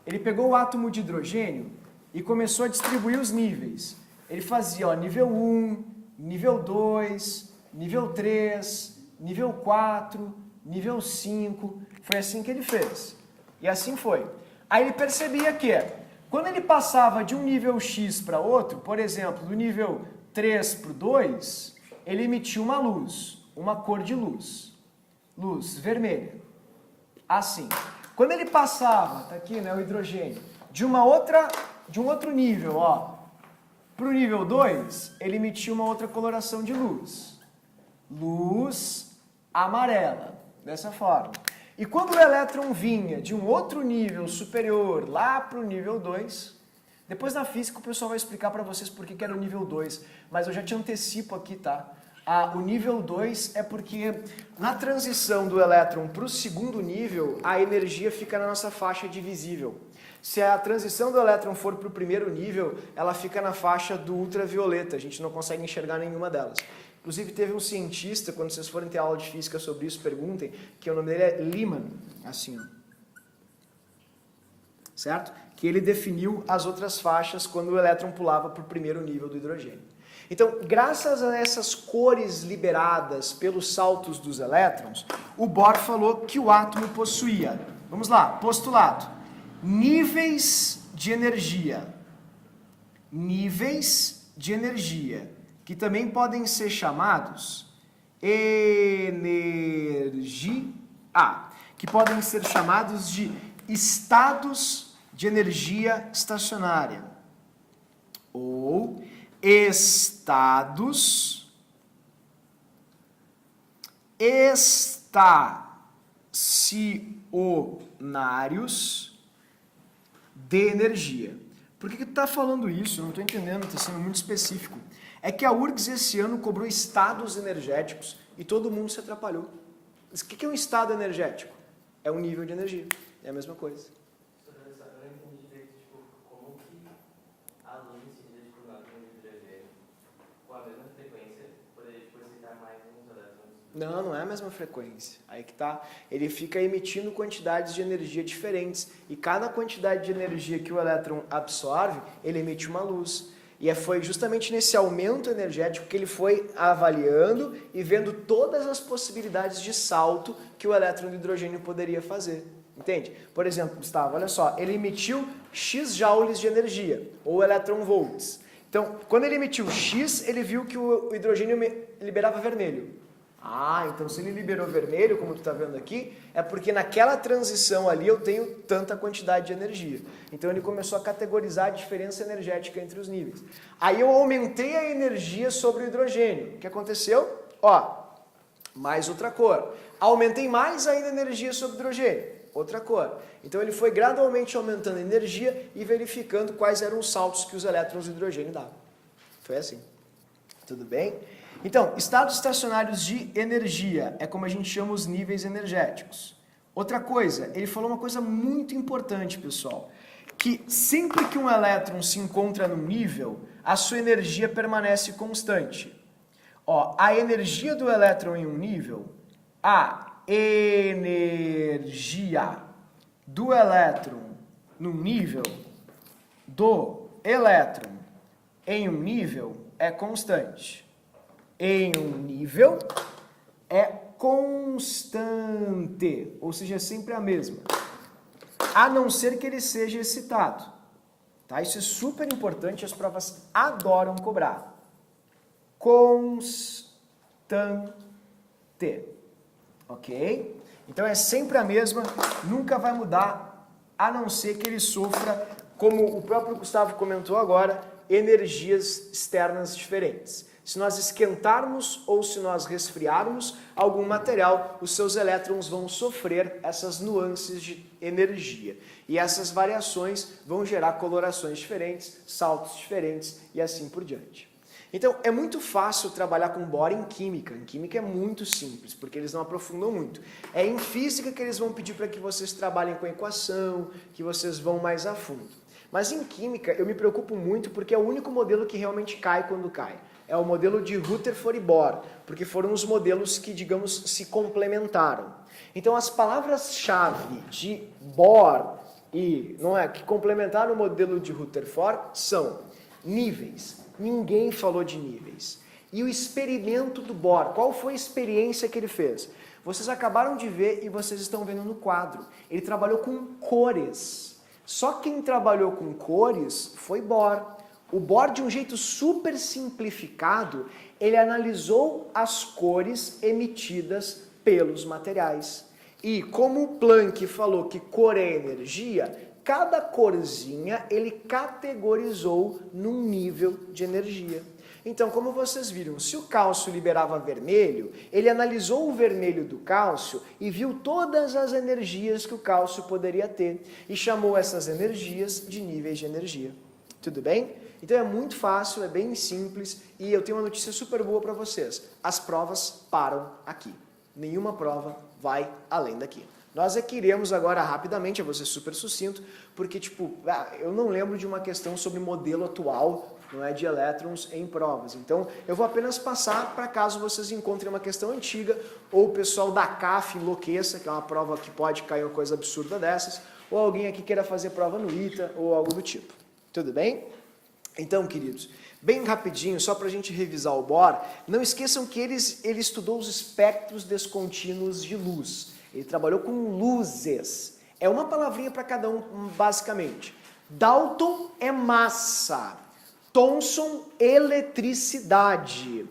Ele pegou o átomo de hidrogênio e começou a distribuir os níveis. Ele fazia nível 1, nível 2, nível 3, nível 4, nível 5, foi assim que ele fez. E assim foi. Aí ele percebia que quando ele passava de um nível X para outro, por exemplo, do nível 3 para o 2, ele emitia uma luz, uma cor de luz. Luz vermelha. Assim. Quando ele passava, tá aqui, né, o hidrogênio, de um outro nível, ó, para o nível 2, ele emitia uma outra coloração de luz. Luz amarela, dessa forma. E quando o elétron vinha de um outro nível superior, lá para o nível 2, depois na física o pessoal vai explicar para vocês por que era o nível 2, mas eu já te antecipo aqui, tá? O nível 2 é porque na transição do elétron para o segundo nível, a energia fica na nossa faixa divisível. Se a transição do elétron for para o primeiro nível, ela fica na faixa do ultravioleta, a gente não consegue enxergar nenhuma delas. Inclusive teve um cientista, quando vocês forem ter aula de física sobre isso, perguntem, que o nome dele é Lyman, assim, ó. Certo? Que ele definiu as outras faixas quando o elétron pulava para o primeiro nível do hidrogênio. Então, graças a essas cores liberadas pelos saltos dos elétrons, o Bohr falou que o átomo possuía, vamos lá, postulado, níveis de energia. Níveis de energia, que também podem ser chamados energia, que podem ser chamados de estados de energia estacionária ou estados estacionários de energia. Por que tu está falando isso? Eu não estou entendendo, está sendo muito específico. É que a URGS esse ano cobrou estados energéticos e todo mundo se atrapalhou. Mas o que é um estado energético? É um nível de energia. É a mesma coisa. Eu não entendi direito, tipo, como que a luz incidida de átomo de hidrogênio com a mesma frequência poderia excitar mais uns elétrons? Não é a mesma frequência. Aí que tá. Ele fica emitindo quantidades de energia diferentes. E cada quantidade de energia que o elétron absorve, ele emite uma luz. E foi justamente nesse aumento energético que ele foi avaliando e vendo todas as possibilidades de salto que o elétron de hidrogênio poderia fazer. Entende? Por exemplo, Gustavo, olha só, ele emitiu X joules de energia, ou electron-volts. Então, quando ele emitiu X, ele viu que o hidrogênio liberava vermelho. Então se ele liberou vermelho, como tu está vendo aqui, é porque naquela transição ali eu tenho tanta quantidade de energia. Então ele começou a categorizar a diferença energética entre os níveis. Aí eu aumentei a energia sobre o hidrogênio. O que aconteceu? Mais outra cor. Aumentei mais ainda a energia sobre o hidrogênio. Outra cor. Então ele foi gradualmente aumentando a energia e verificando quais eram os saltos que os elétrons de hidrogênio davam. Foi assim. Tudo bem? Então, estados estacionários de energia é como a gente chama os níveis energéticos. Outra coisa, ele falou uma coisa muito importante, pessoal, que sempre que um elétron se encontra num nível, a sua energia permanece constante. A energia do elétron em um nível, a energia do elétron no nível do elétron em um nível é constante. Em um nível é constante, ou seja, é sempre a mesma, a não ser que ele seja excitado. Tá? Isso é super importante, as provas adoram cobrar. Constante, ok? Então é sempre a mesma, nunca vai mudar, a não ser que ele sofra, como o próprio Gustavo comentou agora, energias externas diferentes. Se nós esquentarmos ou se nós resfriarmos algum material, os seus elétrons vão sofrer essas nuances de energia. E essas variações vão gerar colorações diferentes, saltos diferentes e assim por diante. Então, é muito fácil trabalhar com Bohr em química. Em química é muito simples, porque eles não aprofundam muito. É em física que eles vão pedir para que vocês trabalhem com equação, que vocês vão mais a fundo. Mas em química eu me preocupo muito porque é o único modelo que realmente cai quando cai. É o modelo de Rutherford e Bohr, porque foram os modelos que, digamos, se complementaram. Então as palavras-chave de Bohr e que complementaram o modelo de Rutherford são níveis. Ninguém falou de níveis. E o experimento do Bohr, qual foi a experiência que ele fez? Vocês acabaram de ver e vocês estão vendo no quadro. Ele trabalhou com cores. Só quem trabalhou com cores foi Bohr. O Bohr, de um jeito super simplificado, ele analisou as cores emitidas pelos materiais. E como o Planck falou que cor é energia, cada corzinha ele categorizou num nível de energia. Então, como vocês viram, se o cálcio liberava vermelho, ele analisou o vermelho do cálcio e viu todas as energias que o cálcio poderia ter e chamou essas energias de níveis de energia. Tudo bem? Então é muito fácil, é bem simples e eu tenho uma notícia super boa para vocês. As provas param aqui. Nenhuma prova vai além daqui. Nós aqui iremos agora rapidamente, eu vou ser super sucinto, porque eu não lembro de uma questão sobre modelo atual, não é, de elétrons em provas. Então eu vou apenas passar para caso vocês encontrem uma questão antiga ou o pessoal da CAF enlouqueça, que é uma prova que pode cair uma coisa absurda dessas, ou alguém aqui queira fazer prova no ITA ou algo do tipo. Tudo bem? Então, queridos, bem rapidinho, só para a gente revisar o Bohr, não esqueçam que ele estudou os espectros descontínuos de luz. Ele trabalhou com luzes. É uma palavrinha para cada um, basicamente. Dalton é massa. Thomson, eletricidade.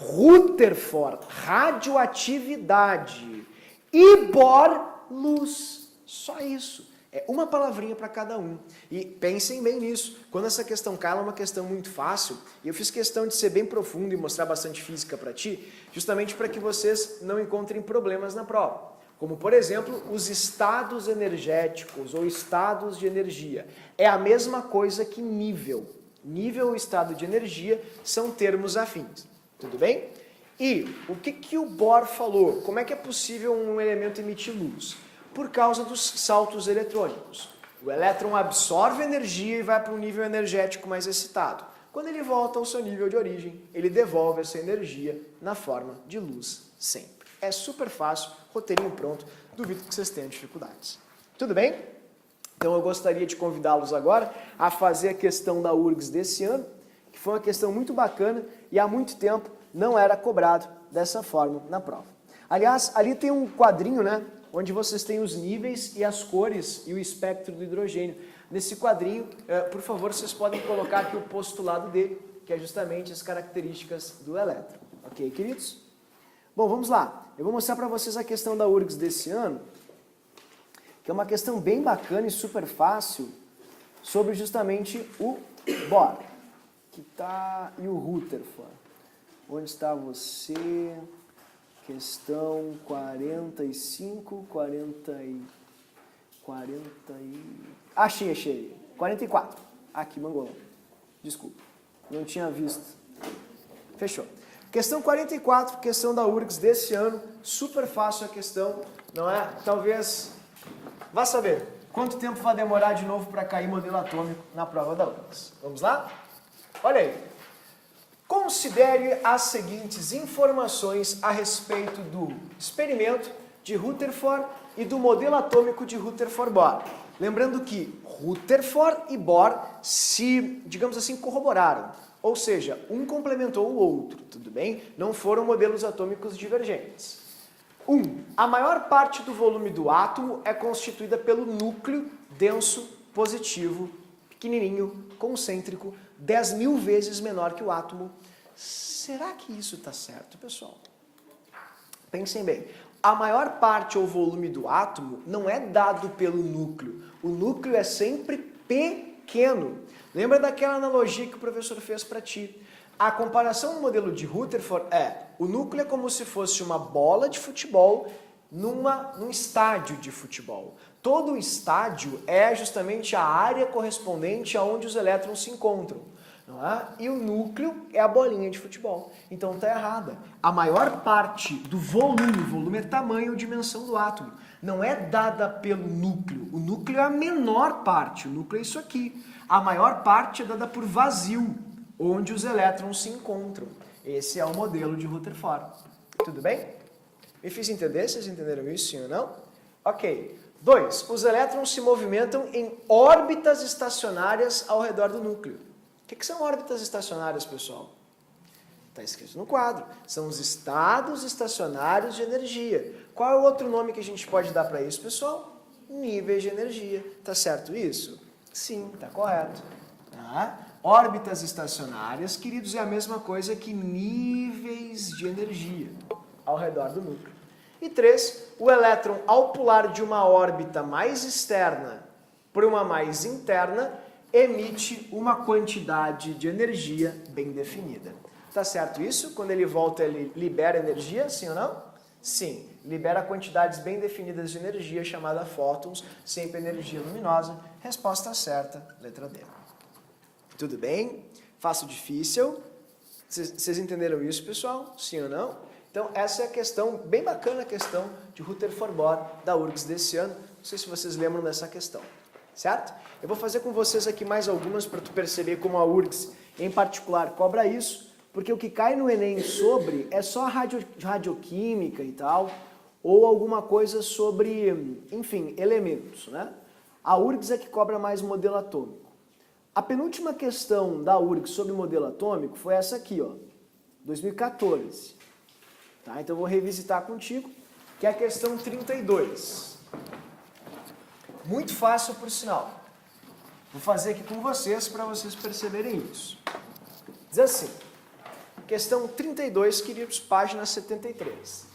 Rutherford, radioatividade. E Bohr, luz. Só isso. É uma palavrinha para cada um. E pensem bem nisso. Quando essa questão cai, ela é uma questão muito fácil. E eu fiz questão de ser bem profundo e mostrar bastante física para ti, justamente para que vocês não encontrem problemas na prova. Como, por exemplo, os estados energéticos ou estados de energia. É a mesma coisa que nível. Nível ou estado de energia são termos afins. Tudo bem? E o que o Bohr falou? Como é que é possível um elemento emitir luz? Por causa dos saltos eletrônicos. O elétron absorve energia e vai para um nível energético mais excitado. Quando ele volta ao seu nível de origem, ele devolve essa energia na forma de luz sempre. É super fácil, roteirinho pronto, duvido que vocês tenham dificuldades. Tudo bem? Então eu gostaria de convidá-los agora a fazer a questão da URGS desse ano, que foi uma questão muito bacana e há muito tempo não era cobrado dessa forma na prova. Aliás, ali tem um quadrinho, né? Onde vocês têm os níveis e as cores e o espectro do hidrogênio. Nesse quadrinho, por favor, vocês podem colocar aqui o postulado dele, que é justamente as características do elétron. Ok, queridos? Bom, vamos lá. Eu vou mostrar para vocês a questão da URGS desse ano, que é uma questão bem bacana e super fácil, sobre justamente o Bohr, e o Rutherford. Onde está você? Questão 45, 40 e... Achei. 44. Aqui, Mangolão. Desculpa, não tinha visto. Fechou. Questão 44, questão da URGS desse ano. Super fácil a questão, não é? Talvez... Vá saber quanto tempo vai demorar de novo para cair modelo atômico na prova da URGS. Vamos lá? Olha aí. Considere as seguintes informações a respeito do experimento de Rutherford e do modelo atômico de Rutherford-Bohr. Lembrando que Rutherford e Bohr se, digamos assim, corroboraram. Ou seja, um complementou o outro, tudo bem? Não foram modelos atômicos divergentes. 1. A maior parte do volume do átomo é constituída pelo núcleo denso positivo, pequenininho, concêntrico, 10.000 vezes menor que o átomo. Será que isso está certo, pessoal? Pensem bem. A maior parte ou volume do átomo não é dado pelo núcleo. O núcleo é sempre pequeno. Lembra daquela analogia que o professor fez para ti? A comparação no modelo de Rutherford o núcleo é como se fosse uma bola de futebol num estádio de futebol. Todo o estádio é justamente a área correspondente aonde os elétrons se encontram. Não é? E o núcleo é a bolinha de futebol. Então está errada. A maior parte do volume é tamanho ou dimensão do átomo, não é dada pelo núcleo. O núcleo é a menor parte, o núcleo é isso aqui. A maior parte é dada por vazio, onde os elétrons se encontram. Esse é o modelo de Rutherford. Tudo bem? Me fiz entender? Vocês entenderam isso, sim ou não? Ok. 2. Os elétrons se movimentam em órbitas estacionárias ao redor do núcleo. O que são órbitas estacionárias, pessoal? Está escrito no quadro. São os estados estacionários de energia. Qual é o outro nome que a gente pode dar para isso, pessoal? Níveis de energia. Tá certo isso? Sim, tá correto. Tá? Órbitas estacionárias, queridos, é a mesma coisa que níveis de energia ao redor do núcleo. E 3, o elétron, ao pular de uma órbita mais externa para uma mais interna, emite uma quantidade de energia bem definida. Tá certo isso? Quando ele volta, ele libera energia, sim ou não? Sim, libera quantidades bem definidas de energia, chamada fótons, sempre energia luminosa. Resposta certa, letra D. Tudo bem? Fácil, difícil? Vocês entenderam isso, pessoal? Sim ou não? Então, essa é a questão, bem bacana a questão de Rutherford-Bohr da URGS desse ano. Não sei se vocês lembram dessa questão. Certo? Eu vou fazer com vocês aqui mais algumas para tu perceber como a URGS, em particular, cobra isso, porque o que cai no Enem sobre é só radioquímica e tal, ou alguma coisa sobre, enfim, elementos, né? A URGS é que cobra mais modelo atômico. A penúltima questão da URGS sobre modelo atômico foi essa aqui, ó, 2014. Tá? Então eu vou revisitar contigo, que é a questão 32. Muito fácil, por sinal. Vou fazer aqui com vocês para vocês perceberem isso. Diz assim: Questão 32, queridos, página 73.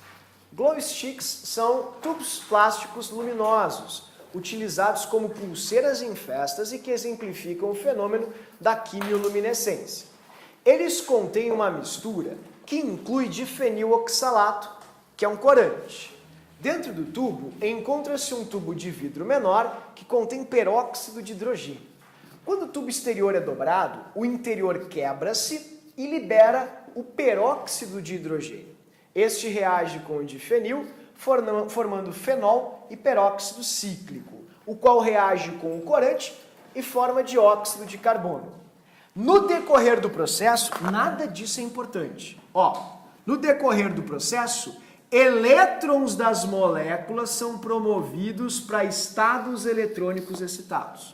Glow sticks são tubos plásticos luminosos, utilizados como pulseiras em festas e que exemplificam o fenômeno da quimioluminescência. Eles contêm uma mistura que inclui difeniloxalato, que é um corante. Dentro do tubo, encontra-se um tubo de vidro menor que contém peróxido de hidrogênio. Quando o tubo exterior é dobrado, o interior quebra-se e libera o peróxido de hidrogênio. Este reage com o difenil, formando fenol e peróxido cíclico, o qual reage com o corante e forma dióxido de carbono. No decorrer do processo, nada disso é importante. No decorrer do processo, elétrons das moléculas são promovidos para estados eletrônicos excitados.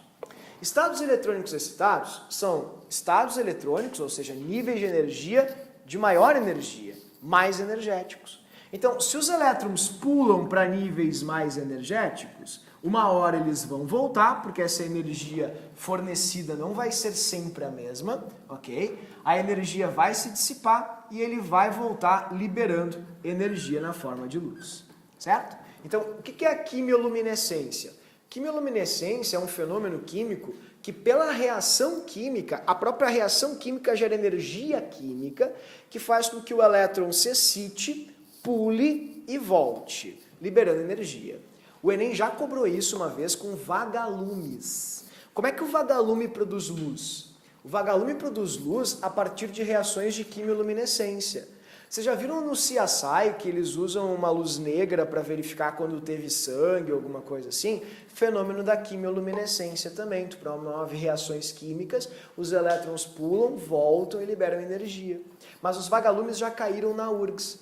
Estados eletrônicos excitados são estados eletrônicos, ou seja, níveis de energia de maior energia, mais energéticos. Então, se os elétrons pulam para níveis mais energéticos, uma hora eles vão voltar, porque essa energia fornecida não vai ser sempre a mesma, ok? A energia vai se dissipar e ele vai voltar liberando energia na forma de luz, certo? Então, o que é a quimioluminescência? Quimioluminescência é um fenômeno químico que pela reação química, a própria reação química gera energia química que faz com que o elétron se excite, pule e volte, liberando energia. O Enem já cobrou isso uma vez com vagalumes. Como é que o vagalume produz luz? O vagalume produz luz a partir de reações de quimioluminescência. Vocês já viram no CSI que eles usam uma luz negra para verificar quando teve sangue ou alguma coisa assim? Fenômeno da quimioluminescência também. Tu promove reações químicas, os elétrons pulam, voltam e liberam energia. Mas os vagalumes já caíram na URGS,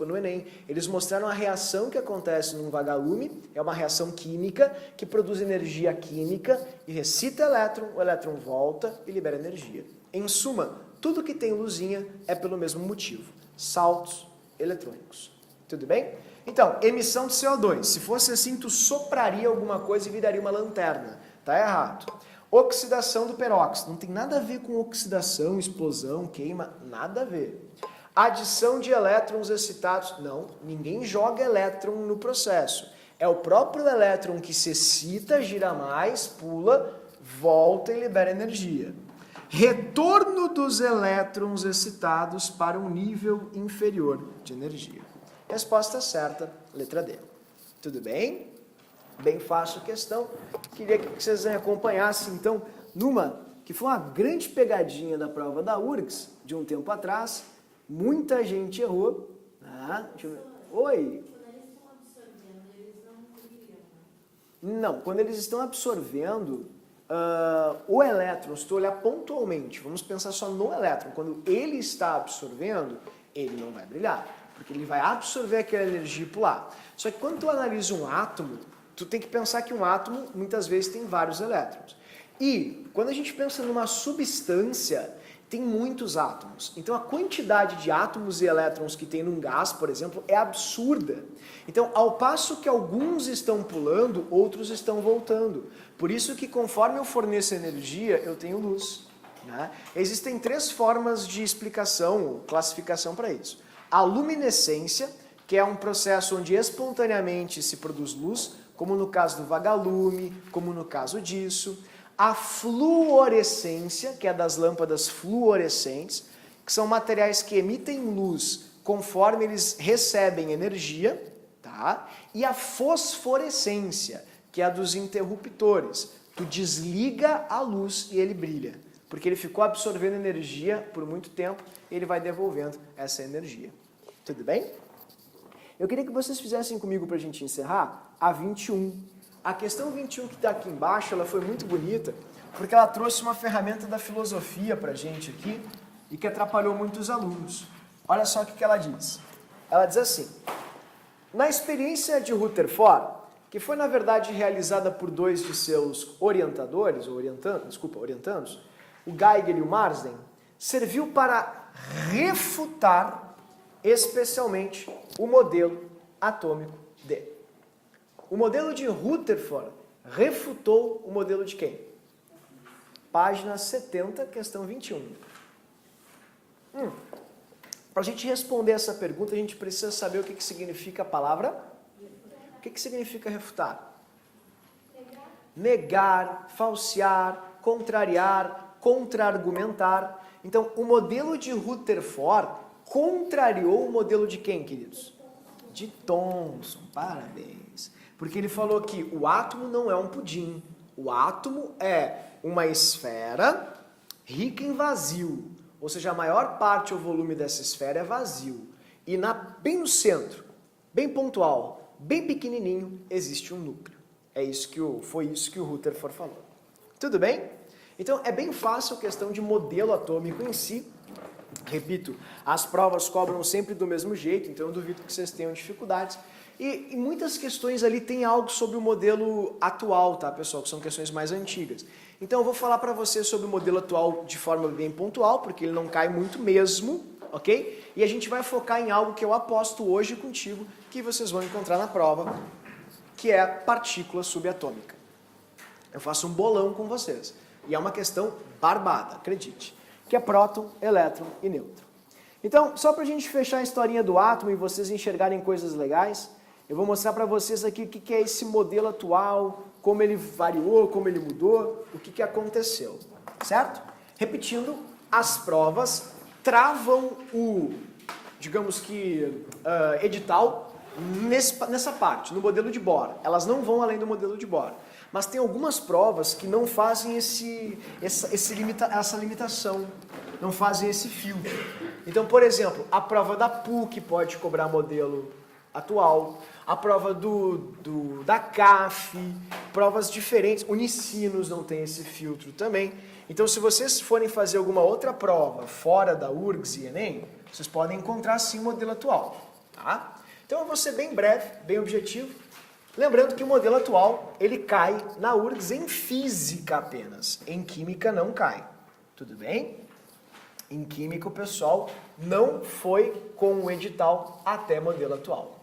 no Enem. Eles mostraram a reação que acontece num vagalume, é uma reação química que produz energia química e recita o elétron volta e libera energia. Em suma, tudo que tem luzinha é pelo mesmo motivo. Saltos eletrônicos. Tudo bem? Então, emissão de CO2. Se fosse assim, tu sopraria alguma coisa e viraria uma lanterna. Tá errado. Oxidação do peróxido. Não tem nada a ver com oxidação, explosão, queima. Nada a ver. Adição de elétrons excitados. Não, ninguém joga elétron no processo. É o próprio elétron que se excita, gira mais, pula, volta e libera energia. Retorno dos elétrons excitados para um nível inferior de energia. Resposta certa, letra D. Tudo bem? Bem fácil a questão. Queria que vocês acompanhassem, então, numa que foi uma grande pegadinha da prova da URGS, de um tempo atrás. Muita gente errou. Deixa eu ver. Oi? Quando eles estão absorvendo, eles não criam, né? Não, quando eles estão absorvendo... o elétron, se tu olhar pontualmente, vamos pensar só no elétron, quando ele está absorvendo, ele não vai brilhar, porque ele vai absorver aquela energia e pular. Só que quando tu analisa um átomo, tu tem que pensar que um átomo muitas vezes tem vários elétrons. E quando a gente pensa numa substância, tem muitos átomos. Então a quantidade de átomos e elétrons que tem num gás, por exemplo, é absurda. Então, ao passo que alguns estão pulando, outros estão voltando. Por isso que conforme eu forneço energia, eu tenho luz. Né? Existem 3 formas de explicação ou classificação para isso. A luminescência, que é um processo onde espontaneamente se produz luz, como no caso do vagalume, como no caso disso. A fluorescência, que é das lâmpadas fluorescentes, que são materiais que emitem luz conforme eles recebem energia, tá? E a fosforescência, que é a dos interruptores. Tu desliga a luz e ele brilha, porque ele ficou absorvendo energia por muito tempo e ele vai devolvendo essa energia. Tudo bem? Eu queria que vocês fizessem comigo para a gente encerrar a 21. A questão 21 que está aqui embaixo, ela foi muito bonita, porque ela trouxe uma ferramenta da filosofia para a gente aqui e que atrapalhou muitos alunos. Olha só o que ela diz. Ela diz assim: na experiência de Rutherford, que foi na verdade realizada por 2 de seus orientadores, orientandos, o Geiger e o Marsden, serviu para refutar especialmente o modelo atômico D. O modelo de Rutherford refutou o modelo de quem? Página 70, questão 21. Para a gente responder essa pergunta, a gente precisa saber o que significa a palavra. O que significa refutar? Negar, falsear, contrariar, contra-argumentar. Então, o modelo de Rutherford contrariou o modelo de quem, queridos? De Thomson. Parabéns. Porque ele falou que o átomo não é um pudim. O átomo é uma esfera rica em vazio. Ou seja, a maior parte ou volume dessa esfera é vazio. E bem no centro, bem pontual, bem pequenininho, existe um núcleo. Foi isso que o Rutherford falou. Tudo bem? Então, é bem fácil a questão de modelo atômico em si. Repito, as provas cobram sempre do mesmo jeito, então eu duvido que vocês tenham dificuldades. E muitas questões ali tem algo sobre o modelo atual, tá, pessoal? Que são questões mais antigas. Então, eu vou falar para vocês sobre o modelo atual de forma bem pontual, porque ele não cai muito mesmo, ok? E a gente vai focar em algo que eu aposto hoje contigo, que vocês vão encontrar na prova, que é a partícula subatômica. Eu faço um bolão com vocês. E é uma questão barbada, acredite. Que é próton, elétron e nêutron. Então, só para a gente fechar a historinha do átomo e vocês enxergarem coisas legais, eu vou mostrar para vocês aqui o que é esse modelo atual, como ele variou, como ele mudou, o que aconteceu, certo? Repetindo, as provas travam o, digamos que, edital nessa parte, no modelo de Bohr. Elas não vão além do modelo de Bohr. Mas tem algumas provas que não fazem essa limitação, não fazem esse filtro. Então, por exemplo, a prova da PUC pode cobrar modelo atual, a prova da CAF, provas diferentes, Unicinos não tem esse filtro também. Então, se vocês forem fazer alguma outra prova fora da URGS e Enem, vocês podem encontrar sim o modelo atual, tá? Então, eu vou ser bem breve, bem objetivo. Lembrando que o modelo atual, ele cai na URGS em física apenas, em química não cai. Tudo bem? Em química o pessoal não foi com o edital até modelo atual.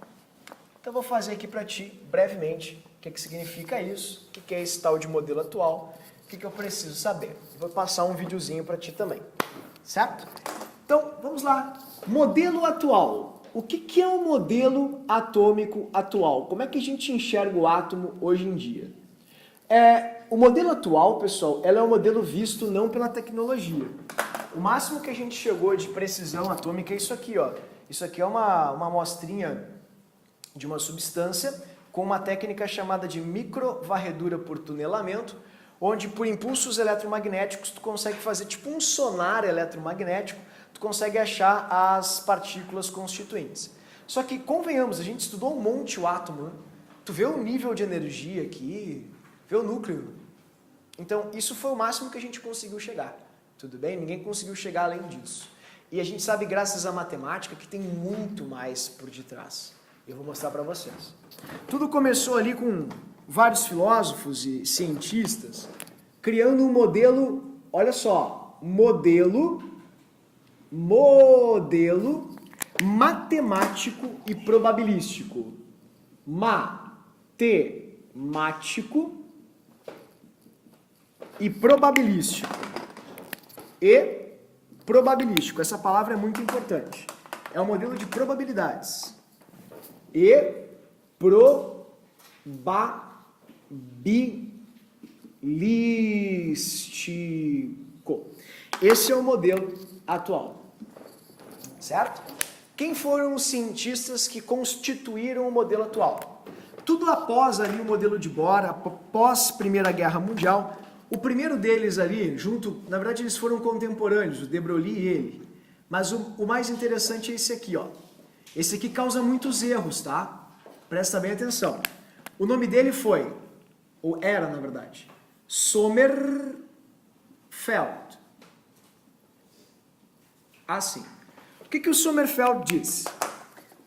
Então eu vou fazer aqui para ti, brevemente, o que significa isso, o que é esse tal de modelo atual, o que eu preciso saber. Vou passar um videozinho para ti também, certo? Então, vamos lá. Modelo atual. O que é o modelo atômico atual? Como é que a gente enxerga o átomo hoje em dia? O modelo atual, pessoal, ela é um modelo visto não pela tecnologia. O máximo que a gente chegou de precisão atômica é isso aqui, ó. Isso aqui é uma amostrinha de uma substância com uma técnica chamada de microvarredura por tunelamento, onde por impulsos eletromagnéticos tu consegue fazer tipo um sonar eletromagnético, tu consegue achar as partículas constituintes. Só que, convenhamos, a gente estudou um monte o átomo, né? Tu vê o nível de energia aqui, vê o núcleo. Então, isso foi o máximo que a gente conseguiu chegar. Tudo bem? Ninguém conseguiu chegar além disso. E a gente sabe, graças à matemática, que tem muito mais por detrás. Eu vou mostrar para vocês. Tudo começou ali com vários filósofos e cientistas criando um modelo, olha só, modelo matemático e probabilístico. Matemático e probabilístico. Essa palavra é muito importante. É um modelo de probabilidades. Probabilístico. Esse é o modelo atual. Certo? Quem foram os cientistas que constituíram o modelo atual? Tudo após ali o modelo de Bohr, após Primeira Guerra Mundial. O primeiro deles ali, na verdade eles foram contemporâneos, o de Broglie e ele. Mas o mais interessante é esse aqui, ó. Esse aqui causa muitos erros, tá? Presta bem atenção. O nome dele foi, ou era na verdade, Sommerfeld. Assim. O que o Sommerfeld disse?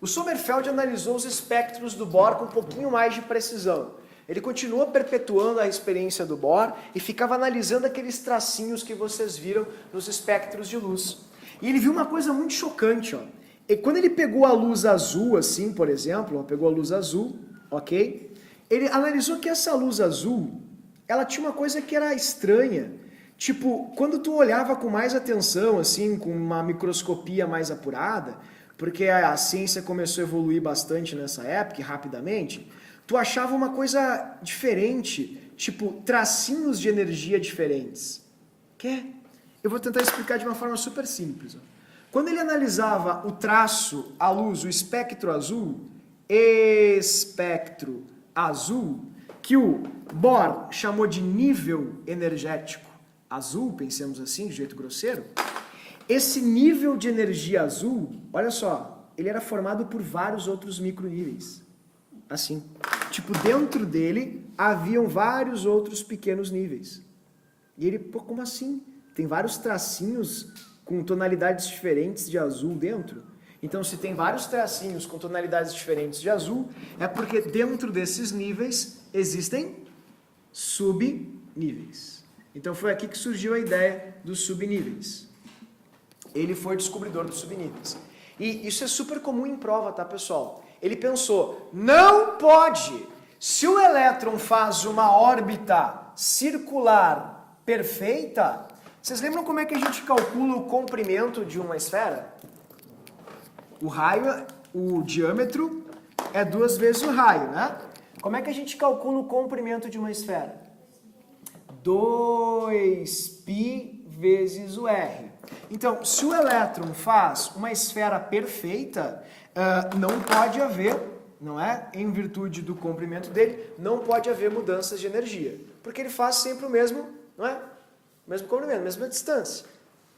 O Sommerfeld analisou os espectros do Bohr com um pouquinho mais de precisão. Ele continuou perpetuando a experiência do Bohr e ficava analisando aqueles tracinhos que vocês viram nos espectros de luz. E ele viu uma coisa muito chocante, ó. E quando ele pegou a luz azul, assim, por exemplo, pegou a luz azul, ok? Ele analisou que essa luz azul, ela tinha uma coisa que era estranha, Tipo, quando tu olhava com mais atenção, assim, com uma microscopia mais apurada, porque a ciência começou a evoluir bastante nessa época, e rapidamente, tu achava uma coisa diferente, tipo, tracinhos de energia diferentes. Quer? Eu vou tentar explicar de uma forma super simples. Ó. Quando ele analisava o traço, a luz, o espectro azul, que o Bohr chamou de nível energético azul, pensemos assim, de jeito grosseiro, esse nível de energia azul, olha só, ele era formado por vários outros microníveis. Assim. Tipo, dentro dele haviam vários outros pequenos níveis. E ele, pô, como assim? Tem vários tracinhos com tonalidades diferentes de azul dentro. Então, se tem vários tracinhos com tonalidades diferentes de azul, é porque dentro desses níveis existem subníveis. Então, foi aqui que surgiu a ideia dos subníveis. Ele foi o descobridor dos subníveis. E isso é super comum em prova, tá, pessoal? Ele pensou, não pode! Se o elétron faz uma órbita circular perfeita, vocês lembram como é que a gente calcula o comprimento de uma esfera? O raio, o diâmetro é 2 vezes o raio, né? Como é que a gente calcula o comprimento de uma esfera? 2π vezes o R. Então, se o elétron faz uma esfera perfeita, não pode haver, não é? Em virtude do comprimento dele, não pode haver mudanças de energia. Porque ele faz sempre o mesmo, não é? Mesmo comprimento, mesma distância,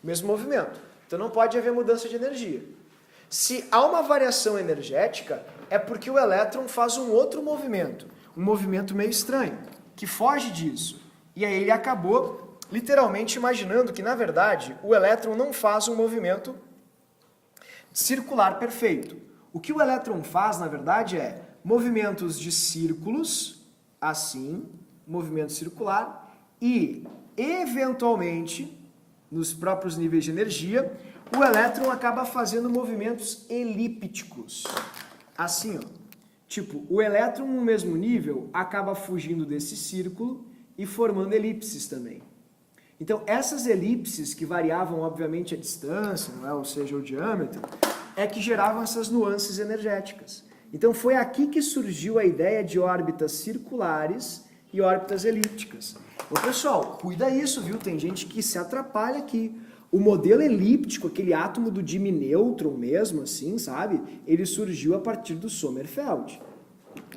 mesmo movimento. Então não pode haver mudança de energia. Se há uma variação energética, é porque o elétron faz um outro movimento, um movimento meio estranho, que foge disso. E aí ele acabou literalmente imaginando que, na verdade, o elétron não faz um movimento circular perfeito. O que o elétron faz, na verdade, é movimentos de círculos, assim, movimento circular, e, eventualmente, nos próprios níveis de energia, o elétron acaba fazendo movimentos elípticos. Assim, ó. Tipo, o elétron no mesmo nível acaba fugindo desse círculo e formando elipses também. Então, essas elipses, que variavam, obviamente, a distância, não é? Ou seja, o diâmetro, é que geravam essas nuances energéticas. Então, foi aqui que surgiu a ideia de órbitas circulares e órbitas elípticas. Ô, pessoal, cuida isso, viu? Tem gente que se atrapalha aqui. O modelo elíptico, aquele átomo do diminêutron mesmo, assim, sabe? Ele surgiu a partir do Sommerfeld.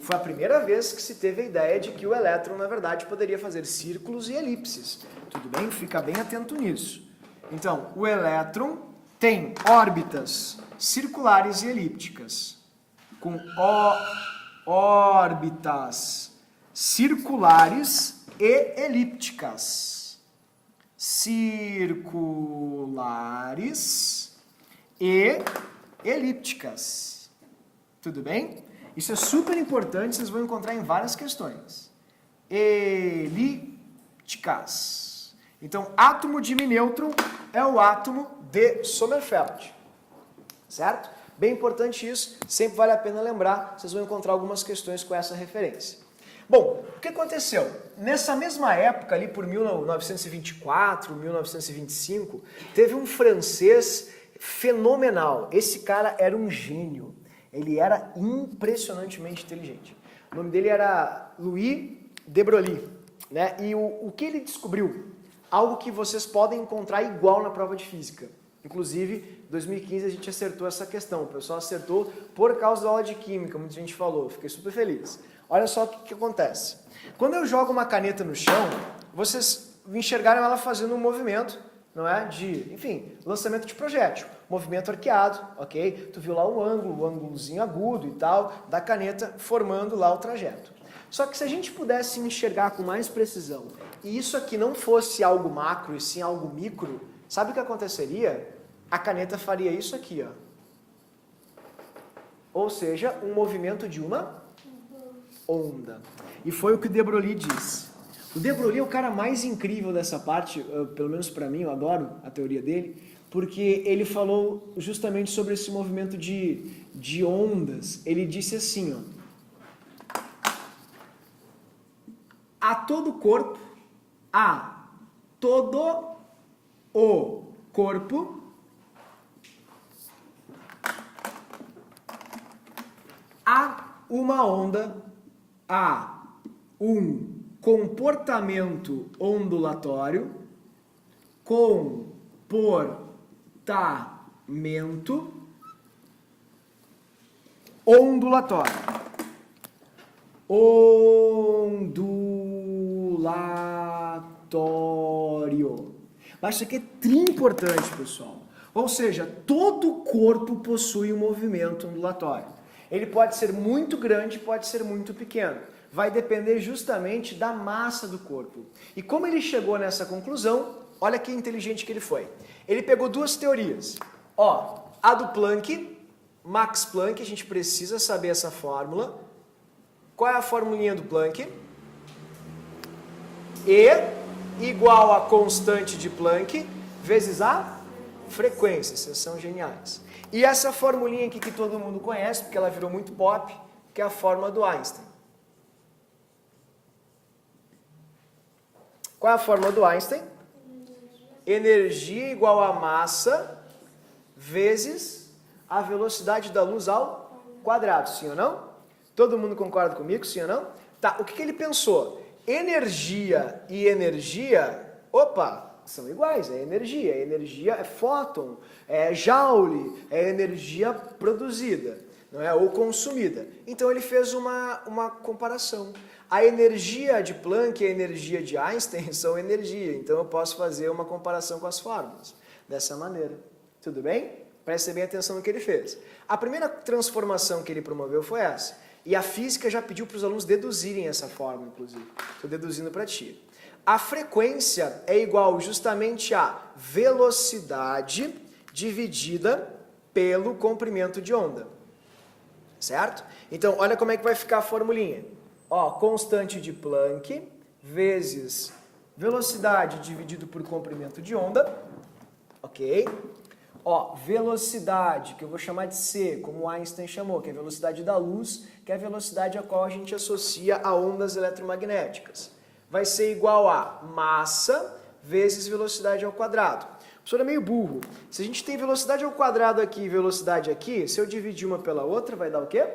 Foi a primeira vez que se teve a ideia de que o elétron, na verdade, poderia fazer círculos e elipses. Tudo bem? Fica bem atento nisso. Então, o elétron tem órbitas circulares e elípticas. Com órbitas circulares e elípticas. Circulares e elípticas. Tudo bem? Isso é super importante, vocês vão encontrar em várias questões. Elípticas. Então, átomo de minêutron é o átomo de Sommerfeld. Certo? Bem importante isso, sempre vale a pena lembrar, vocês vão encontrar algumas questões com essa referência. Bom, o que aconteceu? Nessa mesma época, ali por 1924, 1925, teve um francês fenomenal. Esse cara era um gênio. Ele era impressionantemente inteligente. O nome dele era Louis de Broglie, né? E o que ele descobriu? Algo que vocês podem encontrar igual na prova de física. Inclusive, em 2015 a gente acertou essa questão. O pessoal acertou por causa da aula de química, muita gente falou. Fiquei super feliz. Olha só o que acontece. Quando eu jogo uma caneta no chão, vocês enxergaram ela fazendo um movimento, não é? De, enfim, lançamento de projétil. Movimento arqueado, ok? Tu viu lá o ângulozinho agudo e tal, da caneta formando lá o trajeto. Só que se a gente pudesse enxergar com mais precisão, e isso aqui não fosse algo macro e sim algo micro, sabe o que aconteceria? A caneta faria isso aqui, ó. Ou seja, um movimento de uma onda. E foi o que o de Broglie disse. O de Broglie é o cara mais incrível dessa parte, pelo menos para mim, eu adoro a teoria dele, porque ele falou justamente sobre esse movimento de ondas. Ele disse assim, ó, a todo corpo há todo o corpo há uma onda, há um comportamento ondulatório, comportamento ondulatório. Ondulatório. Mas isso aqui é tri importante, pessoal. Ou seja, todo o corpo possui um movimento ondulatório. Ele pode ser muito grande, pode ser muito pequeno. Vai depender justamente da massa do corpo. E como ele chegou nessa conclusão, olha que inteligente que ele foi. Ele pegou duas teorias. Ó, a do Planck, Max Planck, a gente precisa saber essa fórmula. Qual é a formulinha do Planck? E igual a constante de Planck vezes a frequência. Vocês são geniais. E essa formulinha aqui que todo mundo conhece, porque ela virou muito pop, que é a fórmula do Einstein. Qual é a fórmula do Einstein? Energia igual a massa vezes a velocidade da luz ao quadrado, sim ou não? Todo mundo concorda comigo, sim ou não? Tá, o que ele pensou? Energia e energia, opa, são iguais, é energia é fóton, é joule, é energia produzida, não é? Ou consumida. Então ele fez uma comparação. A energia de Planck e a energia de Einstein são energia, então eu posso fazer uma comparação com as fórmulas, dessa maneira. Tudo bem? Preste bem atenção no que ele fez. A primeira transformação que ele promoveu foi essa. E a física já pediu para os alunos deduzirem essa fórmula, inclusive. Estou deduzindo para ti. A frequência é igual justamente a velocidade dividida pelo comprimento de onda. Certo? Então, olha como é que vai ficar a formulinha. Ó, constante de Planck vezes velocidade dividido por comprimento de onda. Ok? Ó, velocidade, que eu vou chamar de C, como Einstein chamou, que é a velocidade da luz, que é a velocidade a qual a gente associa a ondas eletromagnéticas. Vai ser igual a massa vezes velocidade ao quadrado. O professor é meio burro. Se a gente tem velocidade ao quadrado aqui e velocidade aqui, se eu dividir uma pela outra, vai dar o quê?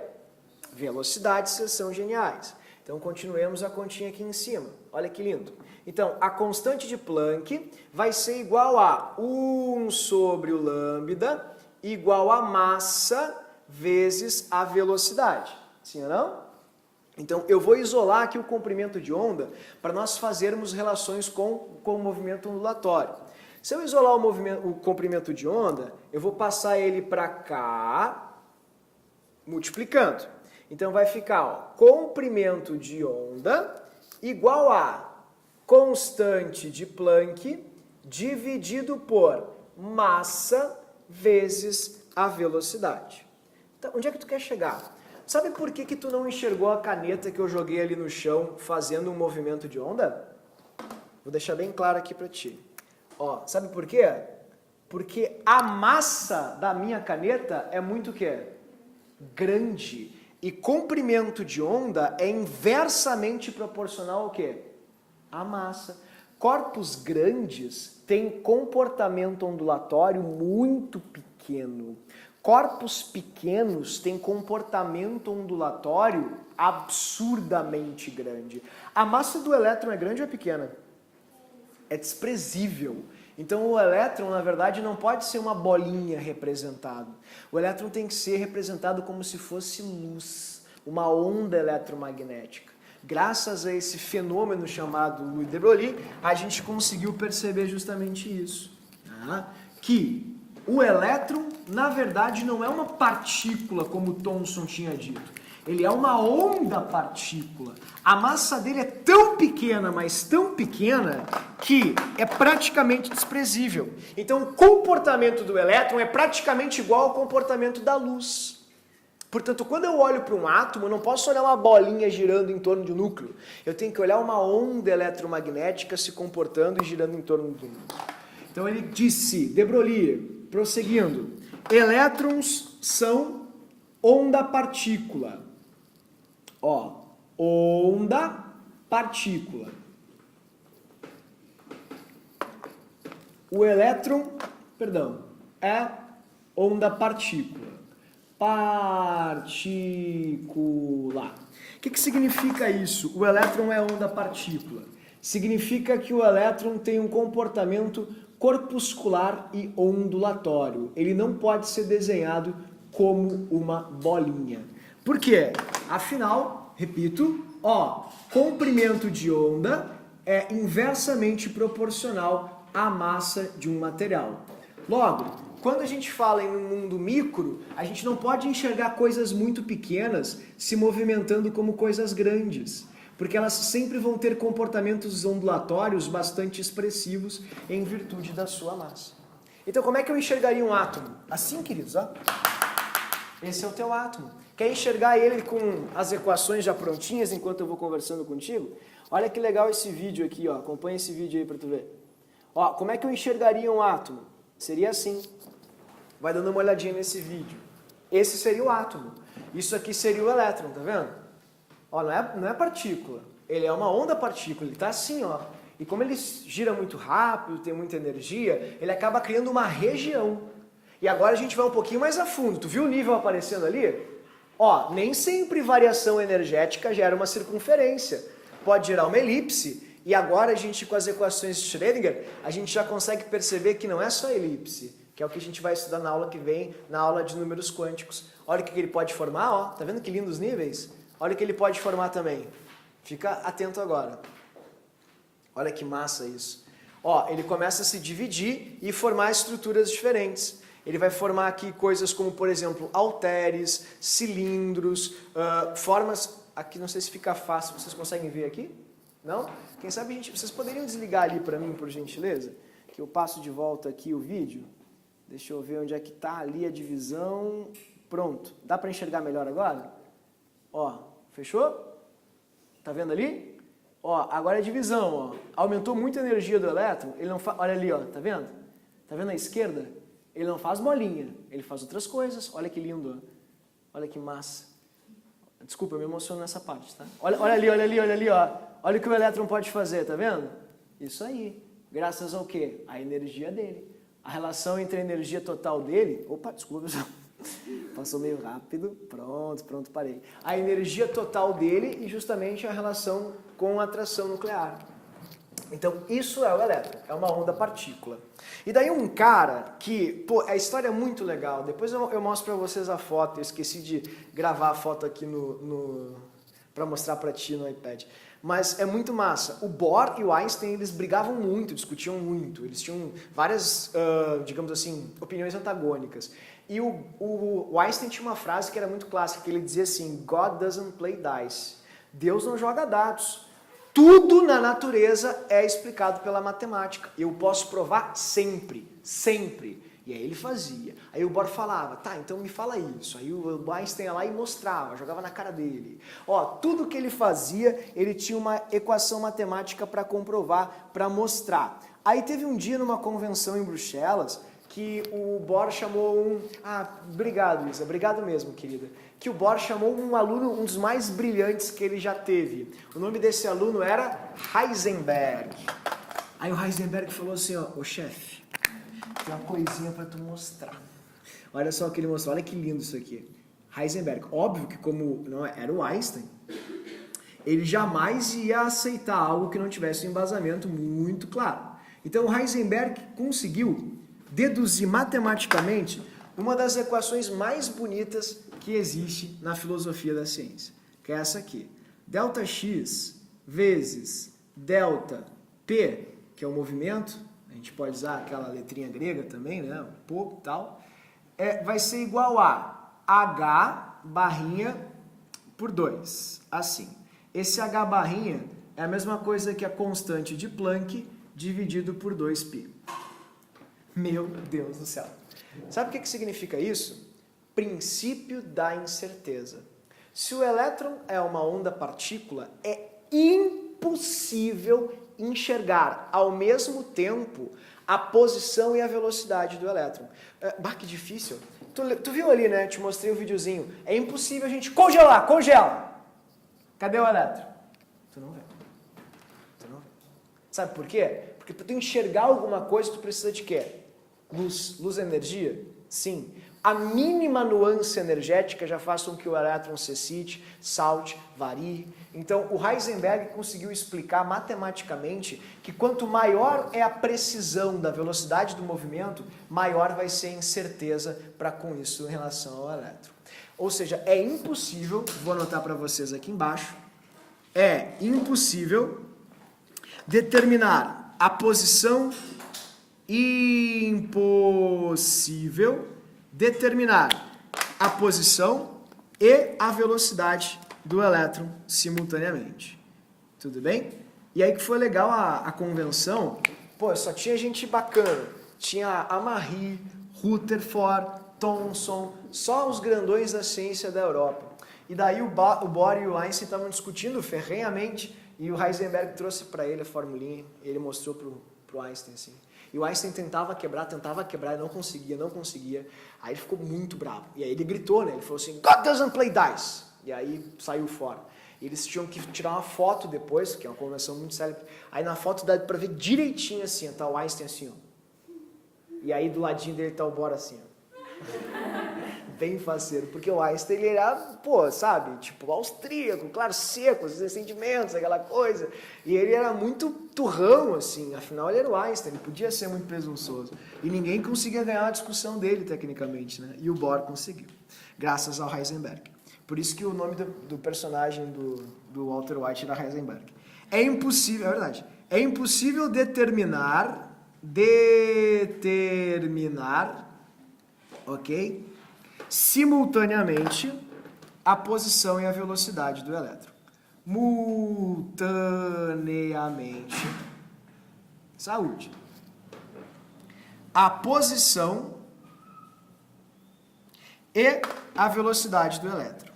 Velocidade, vocês são geniais. Então, continuemos a continha aqui em cima. Olha que lindo. Então, a constante de Planck vai ser igual a 1 sobre o lambda igual a massa vezes a velocidade. Sim ou não? Então, eu vou isolar aqui o comprimento de onda para nós fazermos relações com o movimento ondulatório. Se eu isolar o comprimento de onda, eu vou passar ele para cá, multiplicando. Então, vai ficar, ó, comprimento de onda igual a constante de Planck dividido por massa vezes a velocidade. Então, onde é que tu quer chegar? Sabe por que tu não enxergou a caneta que eu joguei ali no chão fazendo um movimento de onda? Vou deixar bem claro aqui para ti. Ó, sabe por quê? Porque a massa da minha caneta é muito o quê? Grande. E comprimento de onda é inversamente proporcional ao quê? A massa. Corpos grandes têm comportamento ondulatório muito pequeno. Corpos pequenos têm comportamento ondulatório absurdamente grande. A massa do elétron é grande ou é pequena? É desprezível. Então o elétron, na verdade, não pode ser uma bolinha representado. O elétron tem que ser representado como se fosse luz, uma onda eletromagnética. Graças a esse fenômeno chamado Louis de Broglie, a gente conseguiu perceber justamente isso. Tá? Que o elétron, na verdade, não é uma partícula, como Thomson tinha dito. Ele é uma onda-partícula. A massa dele é tão pequena, mas tão pequena, que é praticamente desprezível. Então, o comportamento do elétron é praticamente igual ao comportamento da luz. Portanto, quando eu olho para um átomo, eu não posso olhar uma bolinha girando em torno do núcleo. Eu tenho que olhar uma onda eletromagnética se comportando e girando em torno do núcleo. Então, ele disse, de Broglie, prosseguindo, elétrons são onda-partícula. Ó, onda-partícula. O elétron, é onda partícula. Partícula. O que significa isso? O elétron é onda partícula. Significa que o elétron tem um comportamento corpuscular e ondulatório. Ele não pode ser desenhado como uma bolinha. Por quê? Afinal, repito, comprimento de onda é inversamente proporcional à massa de um material. Logo, quando a gente fala em um mundo micro, a gente não pode enxergar coisas muito pequenas se movimentando como coisas grandes, porque elas sempre vão ter comportamentos ondulatórios bastante expressivos em virtude da sua massa. Então, como é que eu enxergaria um átomo? Assim, queridos, ó. Esse é o teu átomo. Quer enxergar ele com as equações já prontinhas enquanto eu vou conversando contigo? Olha que legal esse vídeo aqui, ó. Acompanha esse vídeo aí para tu ver. Ó, como é que eu enxergaria um átomo? Seria assim. Vai dando uma olhadinha nesse vídeo. Esse seria o átomo. Isso aqui seria o elétron, tá vendo? Ó, não é partícula. Ele é uma onda partícula. Ele tá assim, ó. E como ele gira muito rápido, tem muita energia, ele acaba criando uma região. E agora a gente vai um pouquinho mais a fundo. Tu viu o nível aparecendo ali? Ó, nem sempre variação energética gera uma circunferência. Pode gerar uma elipse. E agora a gente, com as equações de Schrödinger, a gente já consegue perceber que não é só elipse, que é o que a gente vai estudar na aula que vem, na aula de números quânticos. Olha o que ele pode formar, ó. Tá vendo que lindos níveis? Olha o que ele pode formar também. Fica atento agora. Olha que massa isso. Ó, ele começa a se dividir e formar estruturas diferentes. Ele vai formar aqui coisas como, por exemplo, halteres, cilindros, formas... Aqui não sei se fica fácil, vocês conseguem ver aqui? Não? Quem sabe vocês poderiam desligar ali para mim, por gentileza? Que eu passo de volta aqui o vídeo. Deixa eu ver onde é que está ali a divisão. Pronto. Dá para enxergar melhor agora? Ó, fechou? Tá vendo ali? Ó, agora é a divisão, ó. Aumentou muito a energia do elétron, ele não olha ali, ó, tá vendo? Tá vendo à esquerda? Ele não faz bolinha, ele faz outras coisas. Olha que lindo, ó. Olha que massa. Desculpa, eu me emociono nessa parte, tá? Olha ali, ó. Olha o que o elétron pode fazer, tá vendo? Isso aí. Graças ao quê? A energia dele. A relação entre a energia total dele... Opa, desculpa, pessoal. Passou meio rápido. Pronto, parei. A energia total dele e justamente a relação com a atração nuclear. Então, isso é o elétron. É uma onda partícula. E daí um cara que... Pô, a história é muito legal. Depois eu mostro pra vocês a foto. Eu esqueci de gravar a foto aqui pra mostrar pra ti no iPad. Mas é muito massa. O Bohr e o Einstein, eles brigavam muito, discutiam muito. Eles tinham várias, digamos assim, opiniões antagônicas. E o Einstein tinha uma frase que era muito clássica, que ele dizia assim, God doesn't play dice. Deus não joga dados. Tudo na natureza é explicado pela matemática. Eu posso provar sempre, sempre. E aí ele fazia. Aí o Bohr falava, tá, então me fala isso. Aí o Einstein ia lá e mostrava, jogava na cara dele. Ó, tudo que ele fazia, ele tinha uma equação matemática para comprovar, para mostrar. Aí teve um dia numa convenção em Bruxelas que o Bohr chamou obrigado, Isa, obrigado mesmo, querida. Que o Bohr chamou um aluno, um dos mais brilhantes que ele já teve. O nome desse aluno era Heisenberg. Aí o Heisenberg falou assim, ó, ô chefe, tem uma coisinha para tu mostrar. Olha só o que ele mostrou, olha que lindo isso aqui. Heisenberg, óbvio que como não era o Einstein, ele jamais ia aceitar algo que não tivesse um embasamento muito claro. Então o Heisenberg conseguiu deduzir matematicamente uma das equações mais bonitas que existe na filosofia da ciência, que é essa aqui. Δx vezes ΔP, que é o movimento, a gente pode usar aquela letrinha grega também, né? Um pouco e tal. Vai ser igual a H barrinha por 2. Assim. Esse H barrinha é a mesma coisa que a constante de Planck dividido por 2π. Meu Deus do céu. Sabe o que significa isso? Princípio da incerteza. Se o elétron é uma onda partícula, é impossível enxergar ao mesmo tempo a posição e a velocidade do elétron. Bah, que difícil. Tu viu ali, né? Te mostrei o videozinho. É impossível a gente congela. Cadê o elétron? Tu não vê. Sabe por quê? Porque Porque para tu enxergar alguma coisa, tu precisa de quê? Luz. Luz é energia? Sim. A mínima nuance energética já faz com que o elétron se excite, salte, varie. Então, o Heisenberg conseguiu explicar matematicamente que quanto maior é a precisão da velocidade do movimento, maior vai ser a incerteza para com isso em relação ao elétron. Ou seja, é impossível, vou anotar para vocês aqui embaixo, é impossível determinar a posição, impossível determinar a posição e a velocidade do elétron simultaneamente. Tudo bem? E aí que foi legal a convenção, pô, só tinha gente bacana. Tinha a Marie, Rutherford, Thomson, só os grandões da ciência da Europa. E daí o Bohr e o Einstein estavam discutindo ferrenhamente e o Heisenberg trouxe para ele a formulinha, ele mostrou pro Einstein assim. E o Einstein tentava quebrar e não conseguia. Aí ele ficou muito bravo. E aí ele gritou, né? Ele falou assim, God doesn't play dice. E aí saiu fora. E eles tinham que tirar uma foto depois, que é uma convenção muito célebre. Aí na foto dá pra ver direitinho assim, tá o Einstein assim, ó. E aí do ladinho dele tá o Bohr assim, ó. Bem faceiro, porque o Einstein ele era, pô, sabe, tipo austríaco, claro, seco, os sentimentos, aquela coisa, e ele era muito turrão, assim, afinal ele era o Einstein, ele podia ser muito presunçoso, e ninguém conseguia ganhar a discussão dele, tecnicamente, né, e o Bohr conseguiu, graças ao Heisenberg. Por isso que o nome do personagem do Walter White era Heisenberg. É impossível, é verdade, é impossível determinar, ok? Simultaneamente a posição e a velocidade do elétron. Multaneamente. Saúde. A posição e a velocidade do elétron.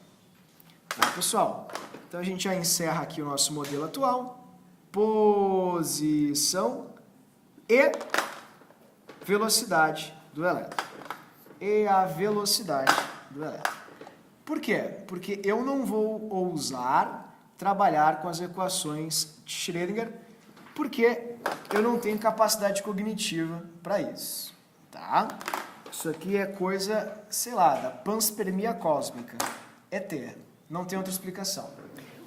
Tá, pessoal? Então a gente já encerra aqui o nosso modelo atual. Posição e velocidade do elétron. E a velocidade do elétron. Por quê? Porque eu não vou ousar trabalhar com as equações de Schrödinger, porque eu não tenho capacidade cognitiva para isso. Tá? Isso aqui é coisa, sei lá, da panspermia cósmica. ET. Não tem outra explicação.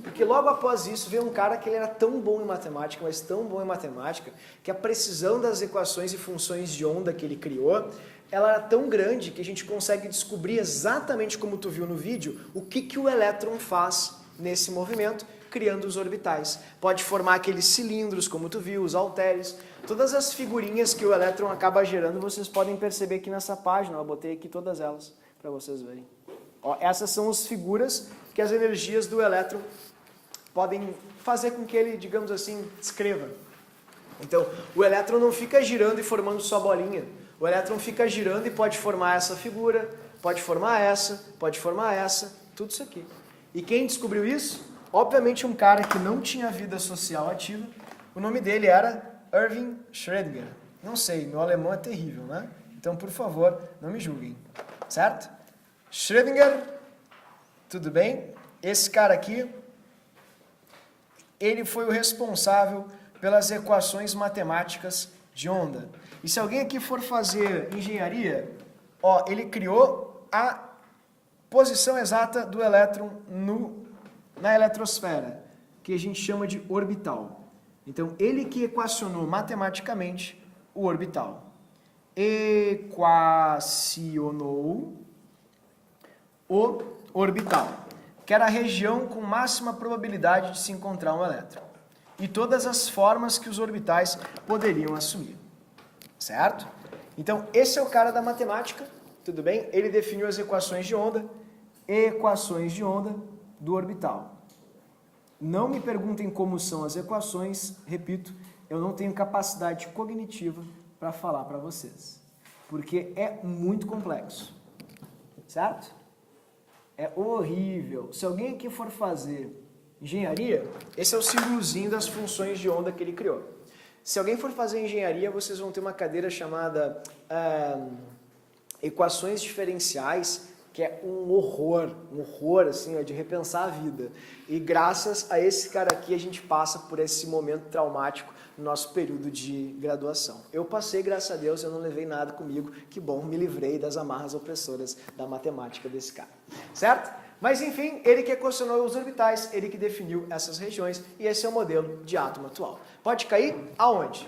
Porque logo após isso veio um cara que ele era tão bom em matemática, mas tão bom em matemática, que a precisão das equações e funções de onda que ele criou, ela era tão grande que a gente consegue descobrir exatamente como tu viu no vídeo, o que o elétron faz nesse movimento, criando os orbitais. Pode formar aqueles cilindros, como tu viu, os halteres. Todas as figurinhas que o elétron acaba gerando, vocês podem perceber aqui nessa página. Eu botei aqui todas elas para vocês verem. Ó, essas são as figuras que as energias do elétron podem fazer com que ele, digamos assim, escreva. Então, o elétron não fica girando e formando só bolinha. O elétron fica girando e pode formar essa figura, pode formar essa, tudo isso aqui. E quem descobriu isso? Obviamente um cara que não tinha vida social ativa. O nome dele era Erwin Schrödinger. Não sei, meu alemão é terrível, né? Então, por favor, não me julguem. Certo? Schrödinger, tudo bem? Esse cara aqui, ele foi o responsável pelas equações matemáticas de onda. E se alguém aqui for fazer engenharia, ó, ele criou a posição exata do elétron na eletrosfera, que a gente chama de orbital. Então, ele que equacionou matematicamente o orbital. Equacionou o orbital, que era a região com máxima probabilidade de se encontrar um elétron. E todas as formas que os orbitais poderiam assumir. Certo? Então, esse é o cara da matemática, tudo bem? Ele definiu as equações de onda do orbital. Não me perguntem como são as equações, repito, eu não tenho capacidade cognitiva para falar para vocês, porque é muito complexo, certo? É horrível. Se alguém aqui for fazer engenharia, esse é o símbolozinho das funções de onda que ele criou. Se alguém for fazer engenharia, vocês vão ter uma cadeira chamada equações diferenciais, que é um horror assim, de repensar a vida. E graças a esse cara aqui, a gente passa por esse momento traumático no nosso período de graduação. Eu passei, graças a Deus, eu não levei nada comigo, que bom, me livrei das amarras opressoras da matemática desse cara, certo? Mas enfim, ele que equacionou os orbitais, ele que definiu essas regiões, e esse é o modelo de átomo atual. Pode cair aonde?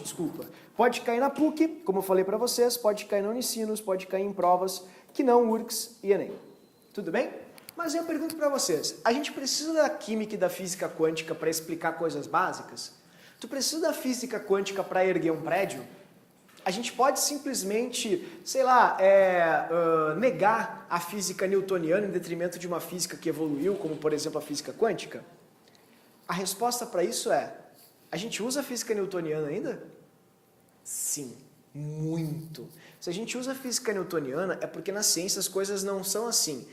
Desculpa. Pode cair na PUC, como eu falei para vocês, pode cair na Unicinos, pode cair em provas que não URGS e Enem. Tudo bem? Mas eu pergunto para vocês, a gente precisa da química e da física quântica para explicar coisas básicas? Tu precisa da física quântica para erguer um prédio? A gente pode simplesmente, sei lá, negar a física newtoniana em detrimento de uma física que evoluiu, como por exemplo a física quântica? A resposta para isso é, a gente usa a física newtoniana ainda? Sim, muito. Se a gente usa a física newtoniana, é porque na ciência as coisas não são assim.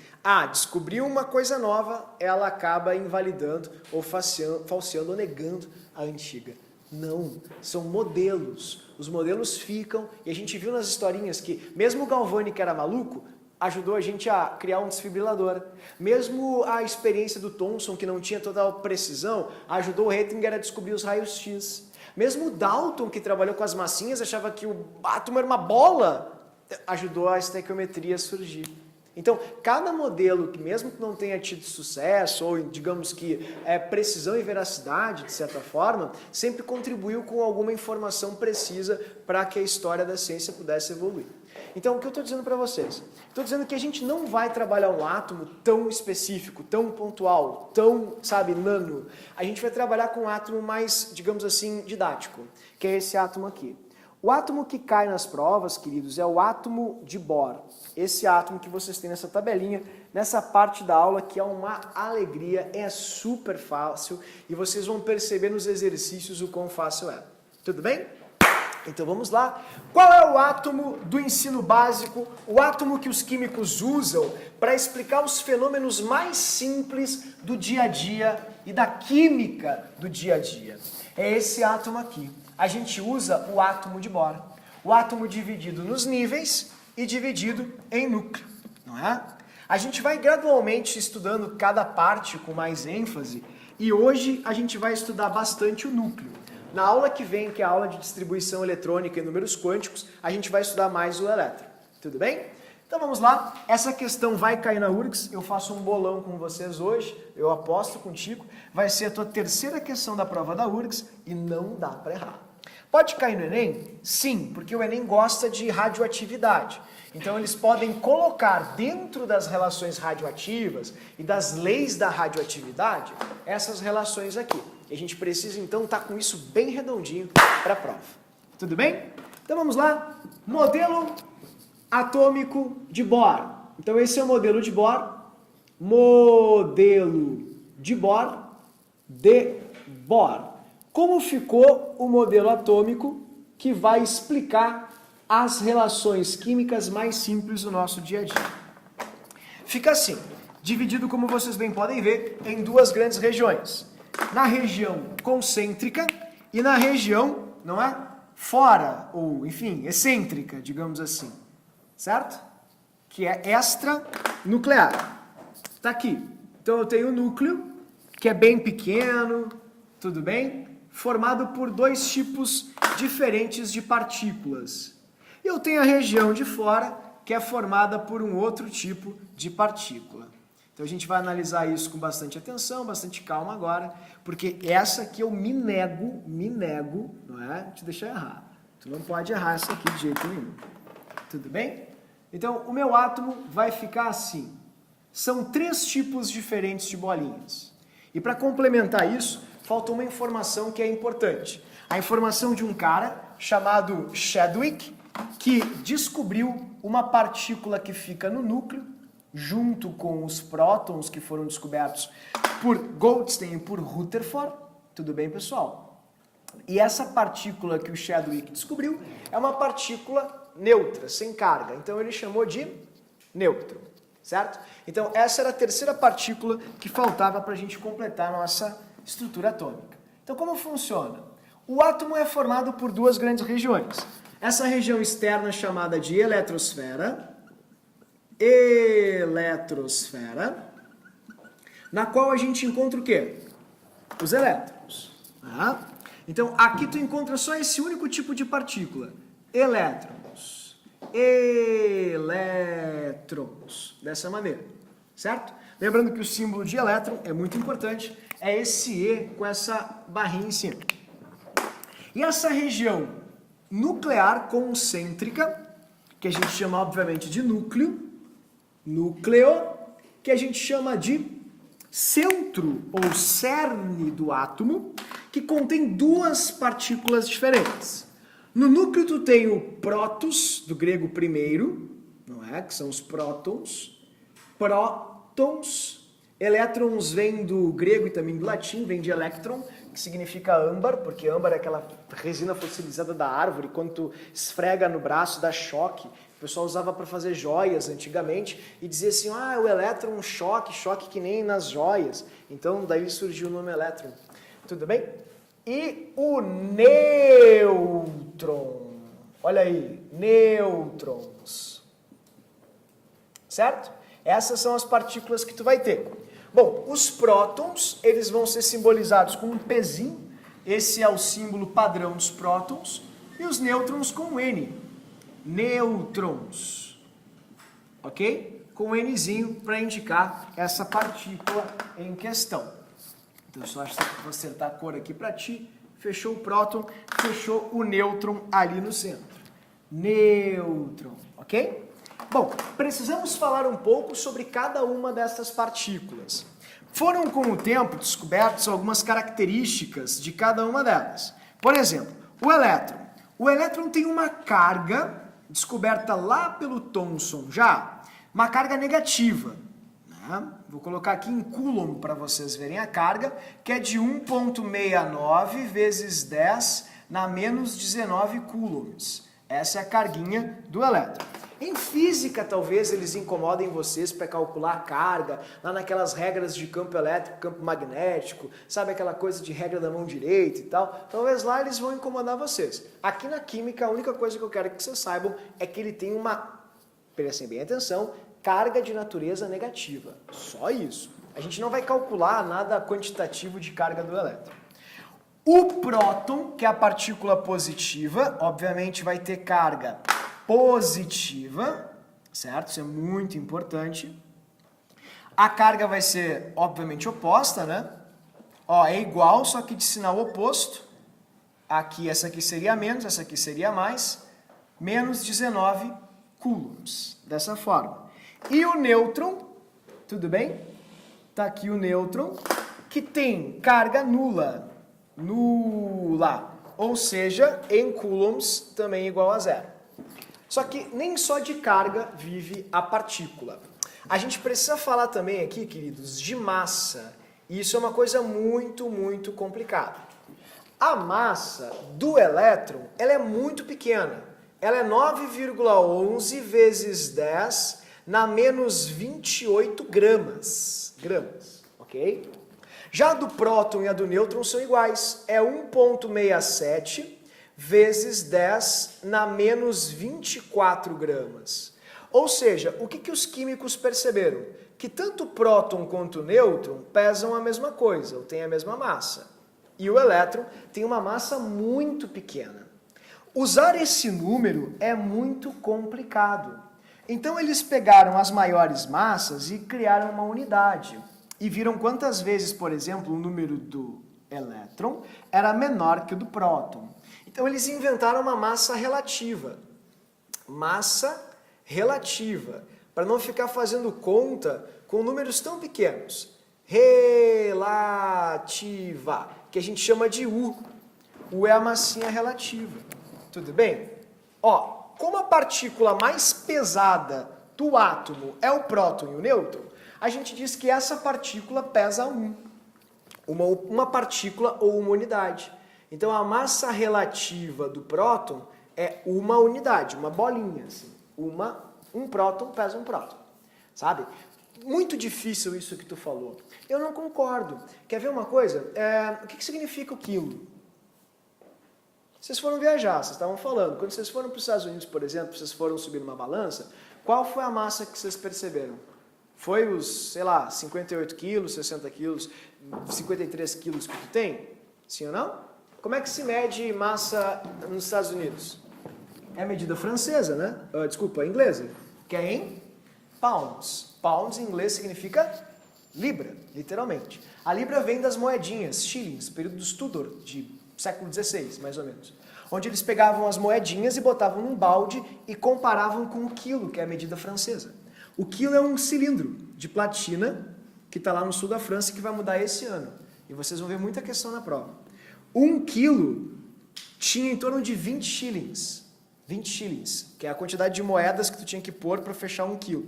Descobriu uma coisa nova, ela acaba invalidando, ou falseando, ou negando a antiga. Não, são modelos. Os modelos ficam, e a gente viu nas historinhas que, mesmo o Galvani, que era maluco, ajudou a gente a criar um desfibrilador. Mesmo a experiência do Thomson, que não tinha total precisão, ajudou o Röntgen a descobrir os raios X. Mesmo o Dalton, que trabalhou com as massinhas, achava que o átomo era uma bola, ajudou a estequiometria a surgir. Então, cada modelo que mesmo que não tenha tido sucesso, ou digamos que precisão e veracidade, de certa forma, sempre contribuiu com alguma informação precisa para que a história da ciência pudesse evoluir. Então, o que eu estou dizendo para vocês? Estou dizendo que a gente não vai trabalhar um átomo tão específico, tão pontual, tão, nano. A gente vai trabalhar com um átomo mais, digamos assim, didático, que é esse átomo aqui. O átomo que cai nas provas, queridos, é o átomo de Bohr. Esse átomo que vocês têm nessa tabelinha, nessa parte da aula, que é uma alegria, é super fácil, e vocês vão perceber nos exercícios o quão fácil é. Tudo bem? Então vamos lá. Qual é o átomo do ensino básico, o átomo que os químicos usam para explicar os fenômenos mais simples do dia a dia e da química do dia a dia? É esse átomo aqui. A gente usa o átomo de Bohr. O átomo dividido nos níveis e dividido em núcleo, não é? A gente vai gradualmente estudando cada parte com mais ênfase e hoje a gente vai estudar bastante o núcleo. Na aula que vem, que é a aula de distribuição eletrônica e números quânticos, a gente vai estudar mais o elétron. Tudo bem? Então vamos lá. Essa questão vai cair na URGS. Eu faço um bolão com vocês hoje. Eu aposto contigo. Vai ser a tua terceira questão da prova da URGS e não dá para errar. Pode cair no Enem? Sim, porque o Enem gosta de radioatividade. Então eles podem colocar dentro das relações radioativas e das leis da radioatividade essas relações aqui. E a gente precisa, então, estar com isso bem redondinho para a prova. Tudo bem? Então, vamos lá. Modelo atômico de Bohr. Então, esse é o modelo de Bohr. Modelo de Bohr. Como ficou o modelo atômico que vai explicar as relações químicas mais simples do nosso dia a dia? Fica assim, dividido, como vocês bem podem ver, em duas grandes regiões. Na região concêntrica e na região, não é? Fora, ou enfim, excêntrica, digamos assim. Certo? Que é extranuclear. Tá aqui. Então eu tenho o núcleo, que é bem pequeno, tudo bem? Formado por dois tipos diferentes de partículas. E eu tenho a região de fora, que é formada por um outro tipo de partícula. Então a gente vai analisar isso com bastante atenção, bastante calma agora, porque essa aqui eu me nego, não é? Te deixar errar. Tu não pode errar essa aqui de jeito nenhum. Tudo bem? Então o meu átomo vai ficar assim. São três tipos diferentes de bolinhas. E para complementar isso, falta uma informação que é importante. A informação de um cara chamado Chadwick, que descobriu uma partícula que fica no núcleo, junto com os prótons que foram descobertos por Goldstein e por Rutherford. Tudo bem, pessoal? E essa partícula que o Chadwick descobriu é uma partícula neutra, sem carga. Então ele chamou de nêutron, certo? Então essa era a terceira partícula que faltava para a gente completar a nossa estrutura atômica. Então como funciona? O átomo é formado por duas grandes regiões. Essa região externa chamada de eletrosfera, na qual a gente encontra o quê? Os elétrons. Então, aqui tu encontra só esse único tipo de partícula. Elétrons. Elétrons. Dessa maneira. Certo? Lembrando que o símbolo de elétron é muito importante. É esse E com essa barrinha em cima. E essa região nuclear concêntrica, que a gente chama, obviamente, de núcleo, que a gente chama de centro ou cerne do átomo, que contém duas partículas diferentes. No núcleo tu tem o prótons, do grego primeiro, não é? Que são os prótons. Prótons. Elétrons vem do grego e também do latim, vem de electron, que significa âmbar, porque âmbar é aquela resina fossilizada da árvore, quando tu esfrega no braço dá choque. O pessoal usava para fazer joias antigamente e dizia assim, o elétron choque que nem nas joias. Então daí surgiu o nome elétron. Tudo bem? E o nêutron. Olha aí, nêutrons. Certo? Essas são as partículas que tu vai ter. Bom, os prótons, eles vão ser simbolizados com um Pzinho. Esse é o símbolo padrão dos prótons. E os nêutrons com um N. Nêutrons. Ok? Com um Nzinho para indicar essa partícula em questão. Então, só vou acertar a cor aqui para ti. Fechou o próton, fechou o nêutron ali no centro. Nêutron. Ok? Bom, precisamos falar um pouco sobre cada uma dessas partículas. Foram, com o tempo, descobertas algumas características de cada uma delas. Por exemplo, o elétron. O elétron tem uma carga, descoberta lá pelo Thomson já, uma carga negativa. Né? Vou colocar aqui em Coulomb para vocês verem a carga, que é de 1,69 vezes 10 na menos 19 coulombs. Essa é a carguinha do elétron. Em física, talvez eles incomodem vocês para calcular a carga, lá naquelas regras de campo elétrico, campo magnético, sabe aquela coisa de regra da mão direita e tal? Talvez lá eles vão incomodar vocês. Aqui na química, a única coisa que eu quero que vocês saibam é que ele tem uma, prestem bem atenção, carga de natureza negativa. Só isso. A gente não vai calcular nada quantitativo de carga do elétron. O próton, que é a partícula positiva, obviamente vai ter carga positiva, certo? Isso é muito importante. A carga vai ser, obviamente, oposta, né? Ó, é igual, só que de sinal oposto. Aqui, essa aqui seria menos, essa aqui seria mais. Menos 19 coulombs, dessa forma. E o nêutron, tudo bem? Tá aqui o nêutron, que tem carga nula. Nula. Ou seja, em coulombs também igual a zero. Só que nem só de carga vive a partícula. A gente precisa falar também aqui, queridos, de massa. E isso é uma coisa muito, muito complicada. A massa do elétron, ela é muito pequena. Ela é 9,11 vezes 10 na menos 28 gramas. Ok? Já a do próton e a do nêutron são iguais. É 1,67 vezes 10 na menos 24 gramas. Ou seja, o que os químicos perceberam? Que tanto o próton quanto o nêutron pesam a mesma coisa, ou têm a mesma massa. E o elétron tem uma massa muito pequena. Usar esse número é muito complicado. Então eles pegaram as maiores massas e criaram uma unidade. E viram quantas vezes, por exemplo, o número do elétron era menor que o do próton. Então eles inventaram uma massa relativa. Massa relativa. Para não ficar fazendo conta com números tão pequenos. Relativa. Que a gente chama de U. U é a massinha relativa. Tudo bem? Ó, como a partícula mais pesada do átomo é o próton e o nêutron, a gente diz que essa partícula pesa 1. Uma partícula ou uma unidade. Então a massa relativa do próton é uma unidade, uma bolinha. Assim. Um próton pesa um próton. Sabe? Muito difícil isso que tu falou. Eu não concordo. Quer ver uma coisa? O que significa o quilo? Vocês foram viajar, vocês estavam falando. Quando vocês foram para os Estados Unidos, por exemplo, vocês foram subir numa balança, qual foi a massa que vocês perceberam? Foi os, sei lá, 58 quilos, 60 quilos, 53 quilos que tu tem? Sim ou não? Como é que se mede massa nos Estados Unidos? É a medida francesa, né? Desculpa, inglesa. Que é em pounds. Pounds em inglês significa libra, literalmente. A libra vem das moedinhas, shillings, período dos Tudor, de século XVI, mais ou menos. Onde eles pegavam as moedinhas e botavam num balde e comparavam com o quilo, que é a medida francesa. O quilo é um cilindro de platina que está lá no sul da França e que vai mudar esse ano. E vocês vão ver muita questão na prova. 1 quilo tinha em torno de 20 shillings. 20 shillings, que é a quantidade de moedas que tu tinha que pôr para fechar 1 quilo.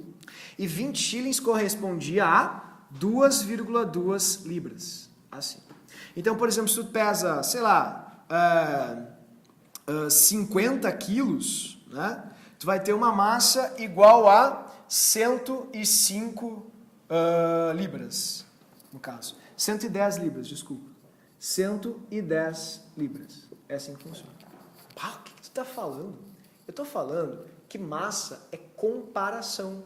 E 20 shillings correspondia a 2,2 libras. Assim. Então, por exemplo, se tu pesa, sei lá, 50 quilos, né? Tu vai ter uma massa igual a 105 libras, no caso. 110 libras, desculpa. 110 libras. É assim que funciona. Pá, o que tu está falando? Eu estou falando que massa é comparação.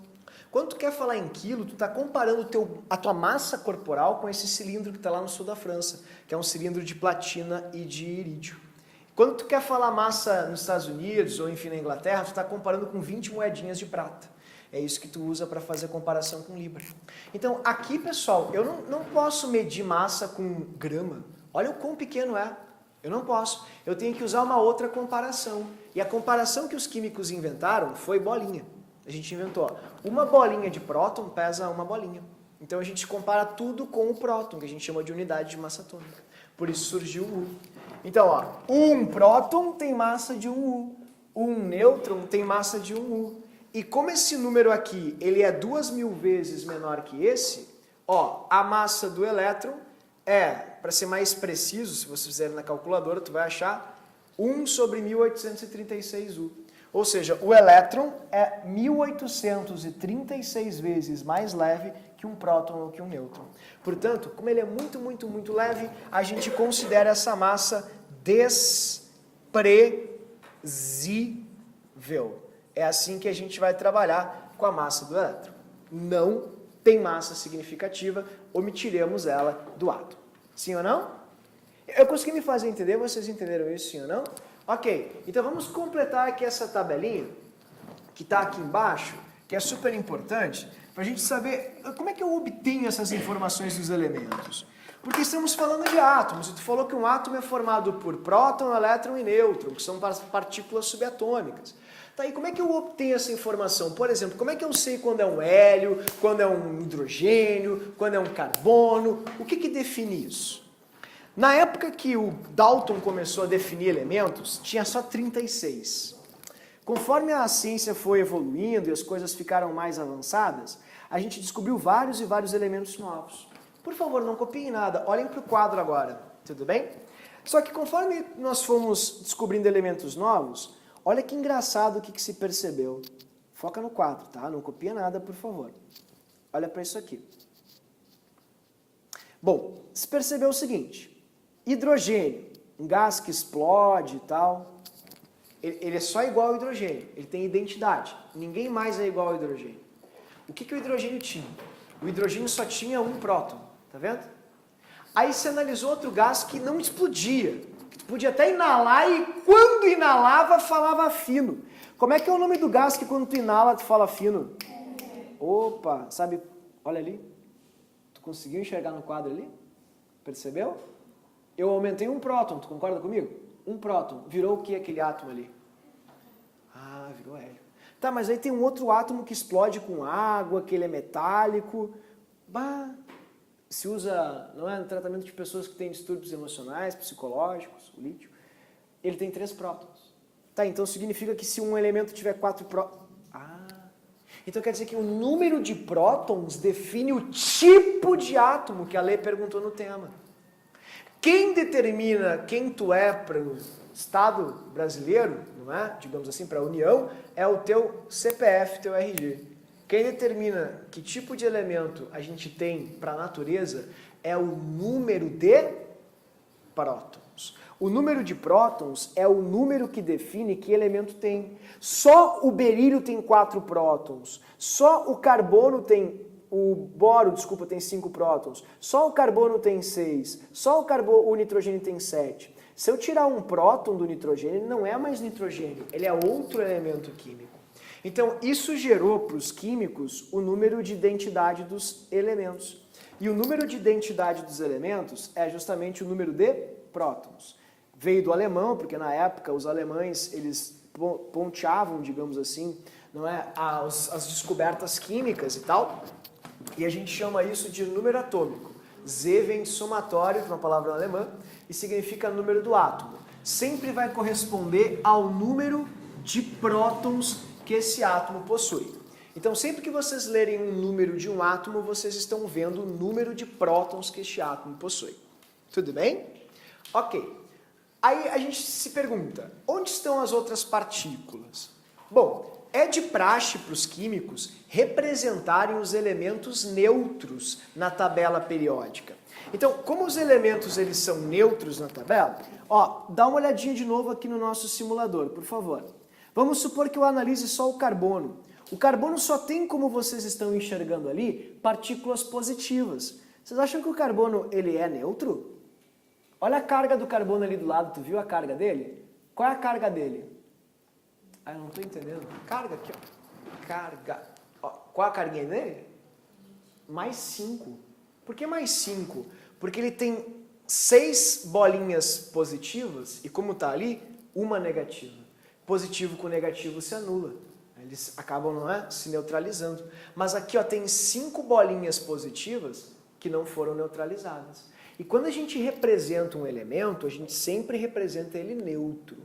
Quando tu quer falar em quilo, tu está comparando a tua massa corporal com esse cilindro que está lá no sul da França, que é um cilindro de platina e de irídio. Quando tu quer falar massa nos Estados Unidos ou enfim na Inglaterra, tu está comparando com 20 moedinhas de prata. É isso que tu usa para fazer a comparação com libra. Então aqui, pessoal, eu não posso medir massa com grama. Olha o quão pequeno é. Eu não posso. Eu tenho que usar uma outra comparação. E a comparação que os químicos inventaram foi bolinha. A gente inventou, uma bolinha de próton pesa uma bolinha. Então a gente compara tudo com o próton, que a gente chama de unidade de massa atômica. Por isso surgiu o U. Então, ó, um próton tem massa de 1 U. Um nêutron tem massa de 1 U. E como esse número aqui, ele é 2.000 vezes menor que esse, ó, a massa do elétron é, para ser mais preciso, se vocês fizerem na calculadora, tu vai achar 1 sobre 1836 U. Ou seja, o elétron é 1836 vezes mais leve que um próton ou que um nêutron. Portanto, como ele é muito, muito, muito leve, a gente considera essa massa desprezível. É assim que a gente vai trabalhar com a massa do elétron. Não tem massa significativa, omitiremos ela do átomo. Sim ou não? Eu consegui me fazer entender? Vocês entenderam isso, sim ou não? Ok, então vamos completar aqui essa tabelinha, que está aqui embaixo, que é super importante, para a gente saber como é que eu obtenho essas informações dos elementos. Porque estamos falando de átomos, e tu falou que um átomo é formado por próton, elétron e nêutron, que são partículas subatômicas. Tá, e como é que eu obtenho essa informação? Por exemplo, como é que eu sei quando é um hélio, quando é um hidrogênio, quando é um carbono? O que define isso? Na época que o Dalton começou a definir elementos, tinha só 36. Conforme a ciência foi evoluindo e as coisas ficaram mais avançadas, a gente descobriu vários e vários elementos novos. Por favor, não copiem nada, olhem para o quadro agora, tudo bem? Só que conforme nós fomos descobrindo elementos novos, olha que engraçado o que se percebeu. Foca no quadro, tá? Não copia nada, por favor. Olha para isso aqui. Bom, se percebeu o seguinte. Hidrogênio, um gás que explode e tal, ele é só igual ao hidrogênio, ele tem identidade, ninguém mais é igual ao hidrogênio. O que o hidrogênio tinha? O hidrogênio só tinha um próton, tá vendo? Aí se analisou outro gás que não explodia, que tu podia até inalar e quando inalava falava fino. Como é que é o nome do gás que quando tu inala tu fala fino? Opa, sabe, olha ali, tu conseguiu enxergar no quadro ali? Percebeu? Eu aumentei um próton, tu concorda comigo? Um próton, virou o que aquele átomo ali? Ah, virou hélio. Tá, mas aí tem um outro átomo que explode com água, que ele é metálico. Bah, se usa, não é, no tratamento de pessoas que têm distúrbios emocionais, psicológicos, o lítio. Ele tem 3 prótons. Tá, então significa que se um elemento tiver 4 prótons... Ah, então quer dizer que o número de prótons define o tipo de átomo que a Lê perguntou no tema. Quem determina quem tu é para o Estado brasileiro, não é? Digamos assim, para a União, é o teu CPF, teu RG. Quem determina que tipo de elemento a gente tem para a natureza é o número de prótons. O número de prótons é o número que define que elemento tem. Só o berílio tem 4 prótons. Só o carbono tem... O boro, desculpa, tem 5 prótons. Só o carbono tem 6. Só o nitrogênio tem 7. Se eu tirar um próton do nitrogênio, ele não é mais nitrogênio, ele é outro elemento químico. Então, isso gerou para os químicos o número de identidade dos elementos. E o número de identidade dos elementos é justamente o número de prótons. Veio do alemão, porque na época os alemães, eles ponteavam, digamos assim, não é, as descobertas químicas e tal, e a gente chama isso de número atômico. Z vem de somatório, que é uma palavra alemã, e significa número do átomo. Sempre vai corresponder ao número de prótons que esse átomo possui. Então, sempre que vocês lerem um número de um átomo, vocês estão vendo o número de prótons que este átomo possui. Tudo bem? Ok. Aí a gente se pergunta, onde estão as outras partículas? Bom, é de praxe para os químicos representarem os elementos neutros na tabela periódica. Então, como os elementos eles são neutros na tabela, ó, dá uma olhadinha de novo aqui no nosso simulador, por favor. Vamos supor que eu analise só o carbono. O carbono só tem, como vocês estão enxergando ali, partículas positivas. Vocês acham que o carbono ele é neutro? Olha a carga do carbono ali do lado, tu viu a carga dele? Qual é a carga dele? Ah, eu não estou entendendo. Carga aqui, ó. Carga. Ó, qual é a carguinha dele? Mais 5. Por que mais 5? Porque ele tem 6 bolinhas positivas e como está ali, uma negativa. Positivo com negativo se anula. Eles acabam, não é, se neutralizando. Mas aqui ó, tem 5 bolinhas positivas que não foram neutralizadas. E quando a gente representa um elemento, a gente sempre representa ele neutro.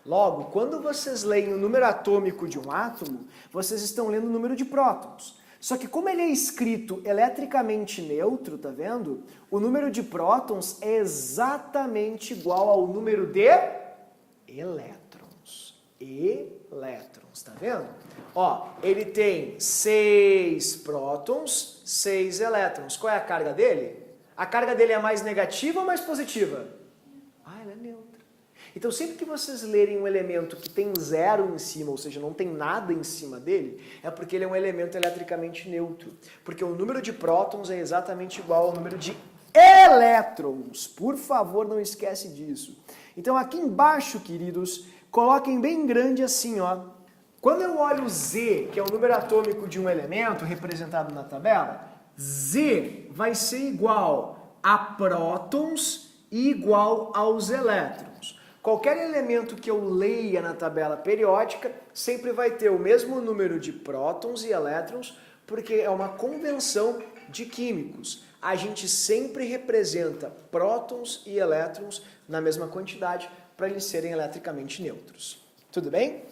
Logo, quando vocês leem o número atômico de um átomo, vocês estão lendo o número de prótons. Só que como ele é escrito eletricamente neutro, tá vendo? O número de prótons é exatamente igual ao número de elétrons. Elétrons, tá vendo? Ó, ele tem 6 prótons, 6 elétrons. Qual é a carga dele? A carga dele é mais negativa ou mais positiva? Ah, ela é neutra. Então, sempre que vocês lerem um elemento que tem 0 em cima, ou seja, não tem nada em cima dele, é porque ele é um elemento eletricamente neutro. Porque o número de prótons é exatamente igual ao número de elétrons. Por favor, não esquece disso. Então, aqui embaixo, queridos, coloquem bem grande assim, ó. Quando eu olho Z, que é o número atômico de um elemento representado na tabela, Z vai ser igual a prótons e igual aos elétrons. Qualquer elemento que eu leia na tabela periódica sempre vai ter o mesmo número de prótons e elétrons, porque é uma convenção de químicos. A gente sempre representa prótons e elétrons na mesma quantidade para eles serem eletricamente neutros. Tudo bem?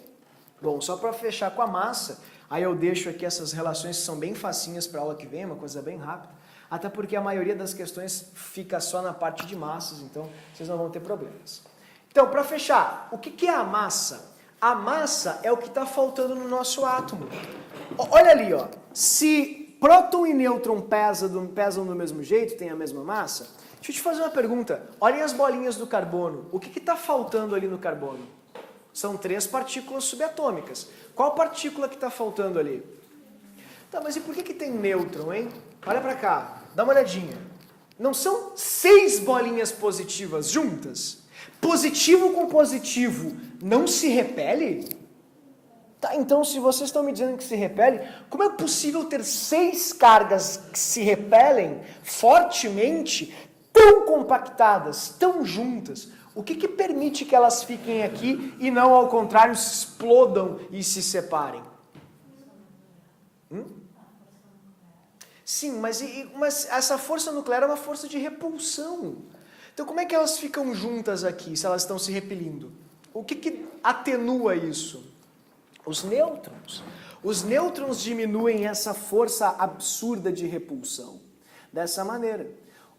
Bom, só para fechar com a massa, aí eu deixo aqui essas relações que são bem facinhas para a aula que vem, uma coisa bem rápida, até porque a maioria das questões fica só na parte de massas, então vocês não vão ter problemas. Então, para fechar, o que é a massa? A massa é o que está faltando no nosso átomo. Olha ali, ó. Se próton e nêutron pesam do mesmo jeito, têm a mesma massa, deixa eu te fazer uma pergunta. Olhem as bolinhas do carbono. O que está faltando ali no carbono? São 3 partículas subatômicas. Qual partícula que está faltando ali? Tá, mas e por que tem nêutron, hein? Olha para cá, dá uma olhadinha. Não são 6 bolinhas positivas juntas? Positivo com positivo não se repele? Tá, então se vocês estão me dizendo que se repele, como é possível ter 6 cargas que se repelem fortemente, tão compactadas, tão juntas? O que permite que elas fiquem aqui e não, ao contrário, se explodam e se separem? Sim, mas essa força nuclear é uma força de repulsão. Então como é que elas ficam juntas aqui, se elas estão se repelindo? O que atenua isso? Os nêutrons. Os nêutrons diminuem essa força absurda de repulsão. Dessa maneira.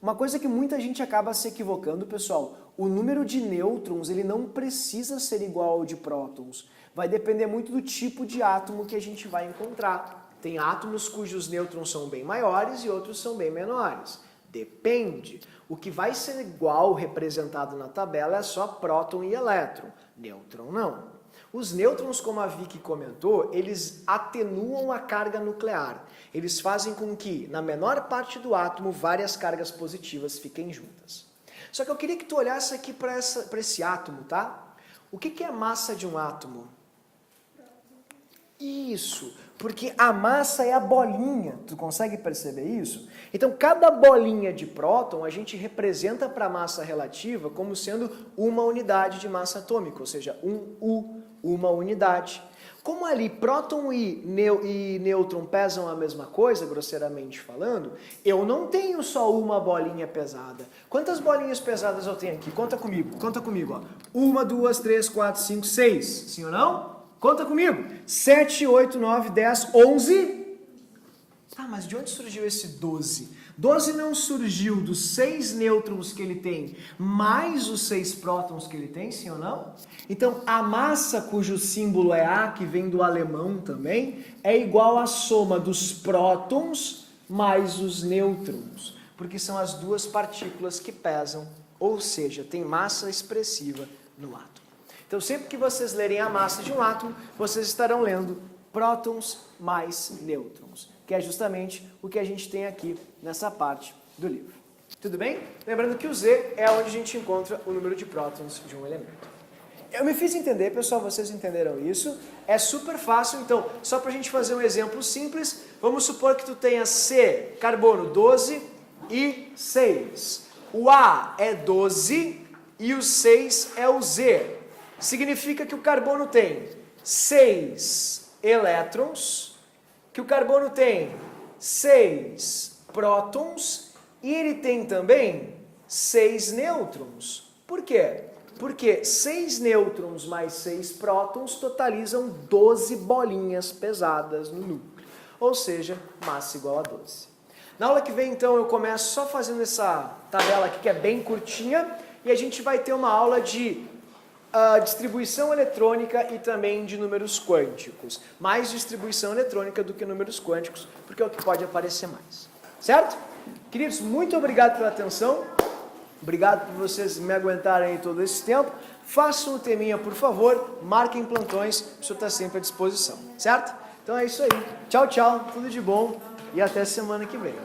Uma coisa que muita gente acaba se equivocando, pessoal, o número de nêutrons ele não precisa ser igual ao de prótons. Vai depender muito do tipo de átomo que a gente vai encontrar. Tem átomos cujos nêutrons são bem maiores e outros são bem menores. Depende. O que vai ser igual representado na tabela é só próton e elétron. Nêutron não. Os nêutrons, como a Vicky comentou, eles atenuam a carga nuclear. Eles fazem com que, na menor parte do átomo, várias cargas positivas fiquem juntas. Só que eu queria que tu olhasse aqui para esse átomo, tá? O que é a massa de um átomo? Isso, porque a massa é a bolinha, tu consegue perceber isso? Então, cada bolinha de próton a gente representa para a massa relativa como sendo uma unidade de massa atômica, ou seja, um U, uma unidade. Como ali próton e nêutron pesam a mesma coisa, grosseiramente falando, eu não tenho só uma bolinha pesada. Quantas bolinhas pesadas eu tenho aqui? Conta comigo. Ó. 1, 2, 3, 4, 5, 6. Sim ou não? Conta comigo. 7, 8, 9, 10, 11. Tá, mas de onde surgiu esse 12? 12 não surgiu dos 6 nêutrons que ele tem, mais os 6 prótons que ele tem, sim ou não? Então, a massa cujo símbolo é A, que vem do alemão também, é igual à soma dos prótons mais os nêutrons, porque são as duas partículas que pesam, ou seja, tem massa expressiva no átomo. Então, sempre que vocês lerem a massa de um átomo, vocês estarão lendo prótons mais nêutrons, que é justamente o que a gente tem aqui nessa parte do livro. Tudo bem? Lembrando que o Z é onde a gente encontra o número de prótons de um elemento. Eu me fiz entender, pessoal, vocês entenderam isso? É super fácil, então, só para a gente fazer um exemplo simples, vamos supor que tu tenha C, carbono 12 e 6. O A é 12 e o 6 é o Z. Significa que o carbono tem 6 elétrons, que o carbono tem 6 prótons e ele tem também 6 nêutrons. Por quê? Porque 6 nêutrons mais 6 prótons totalizam 12 bolinhas pesadas no núcleo. Ou seja, massa igual a 12. Na aula que vem, então, eu começo só fazendo essa tabela aqui que é bem curtinha e a gente vai ter uma aula de distribuição eletrônica e também de números quânticos. Mais distribuição eletrônica do que números quânticos, porque é o que pode aparecer mais. Certo? Queridos, muito obrigado pela atenção. Obrigado por vocês me aguentarem aí todo esse tempo. Façam o teminha, por favor. Marquem plantões, o senhor está sempre à disposição. Certo? Então é isso aí. Tchau, tchau. Tudo de bom e até semana que vem.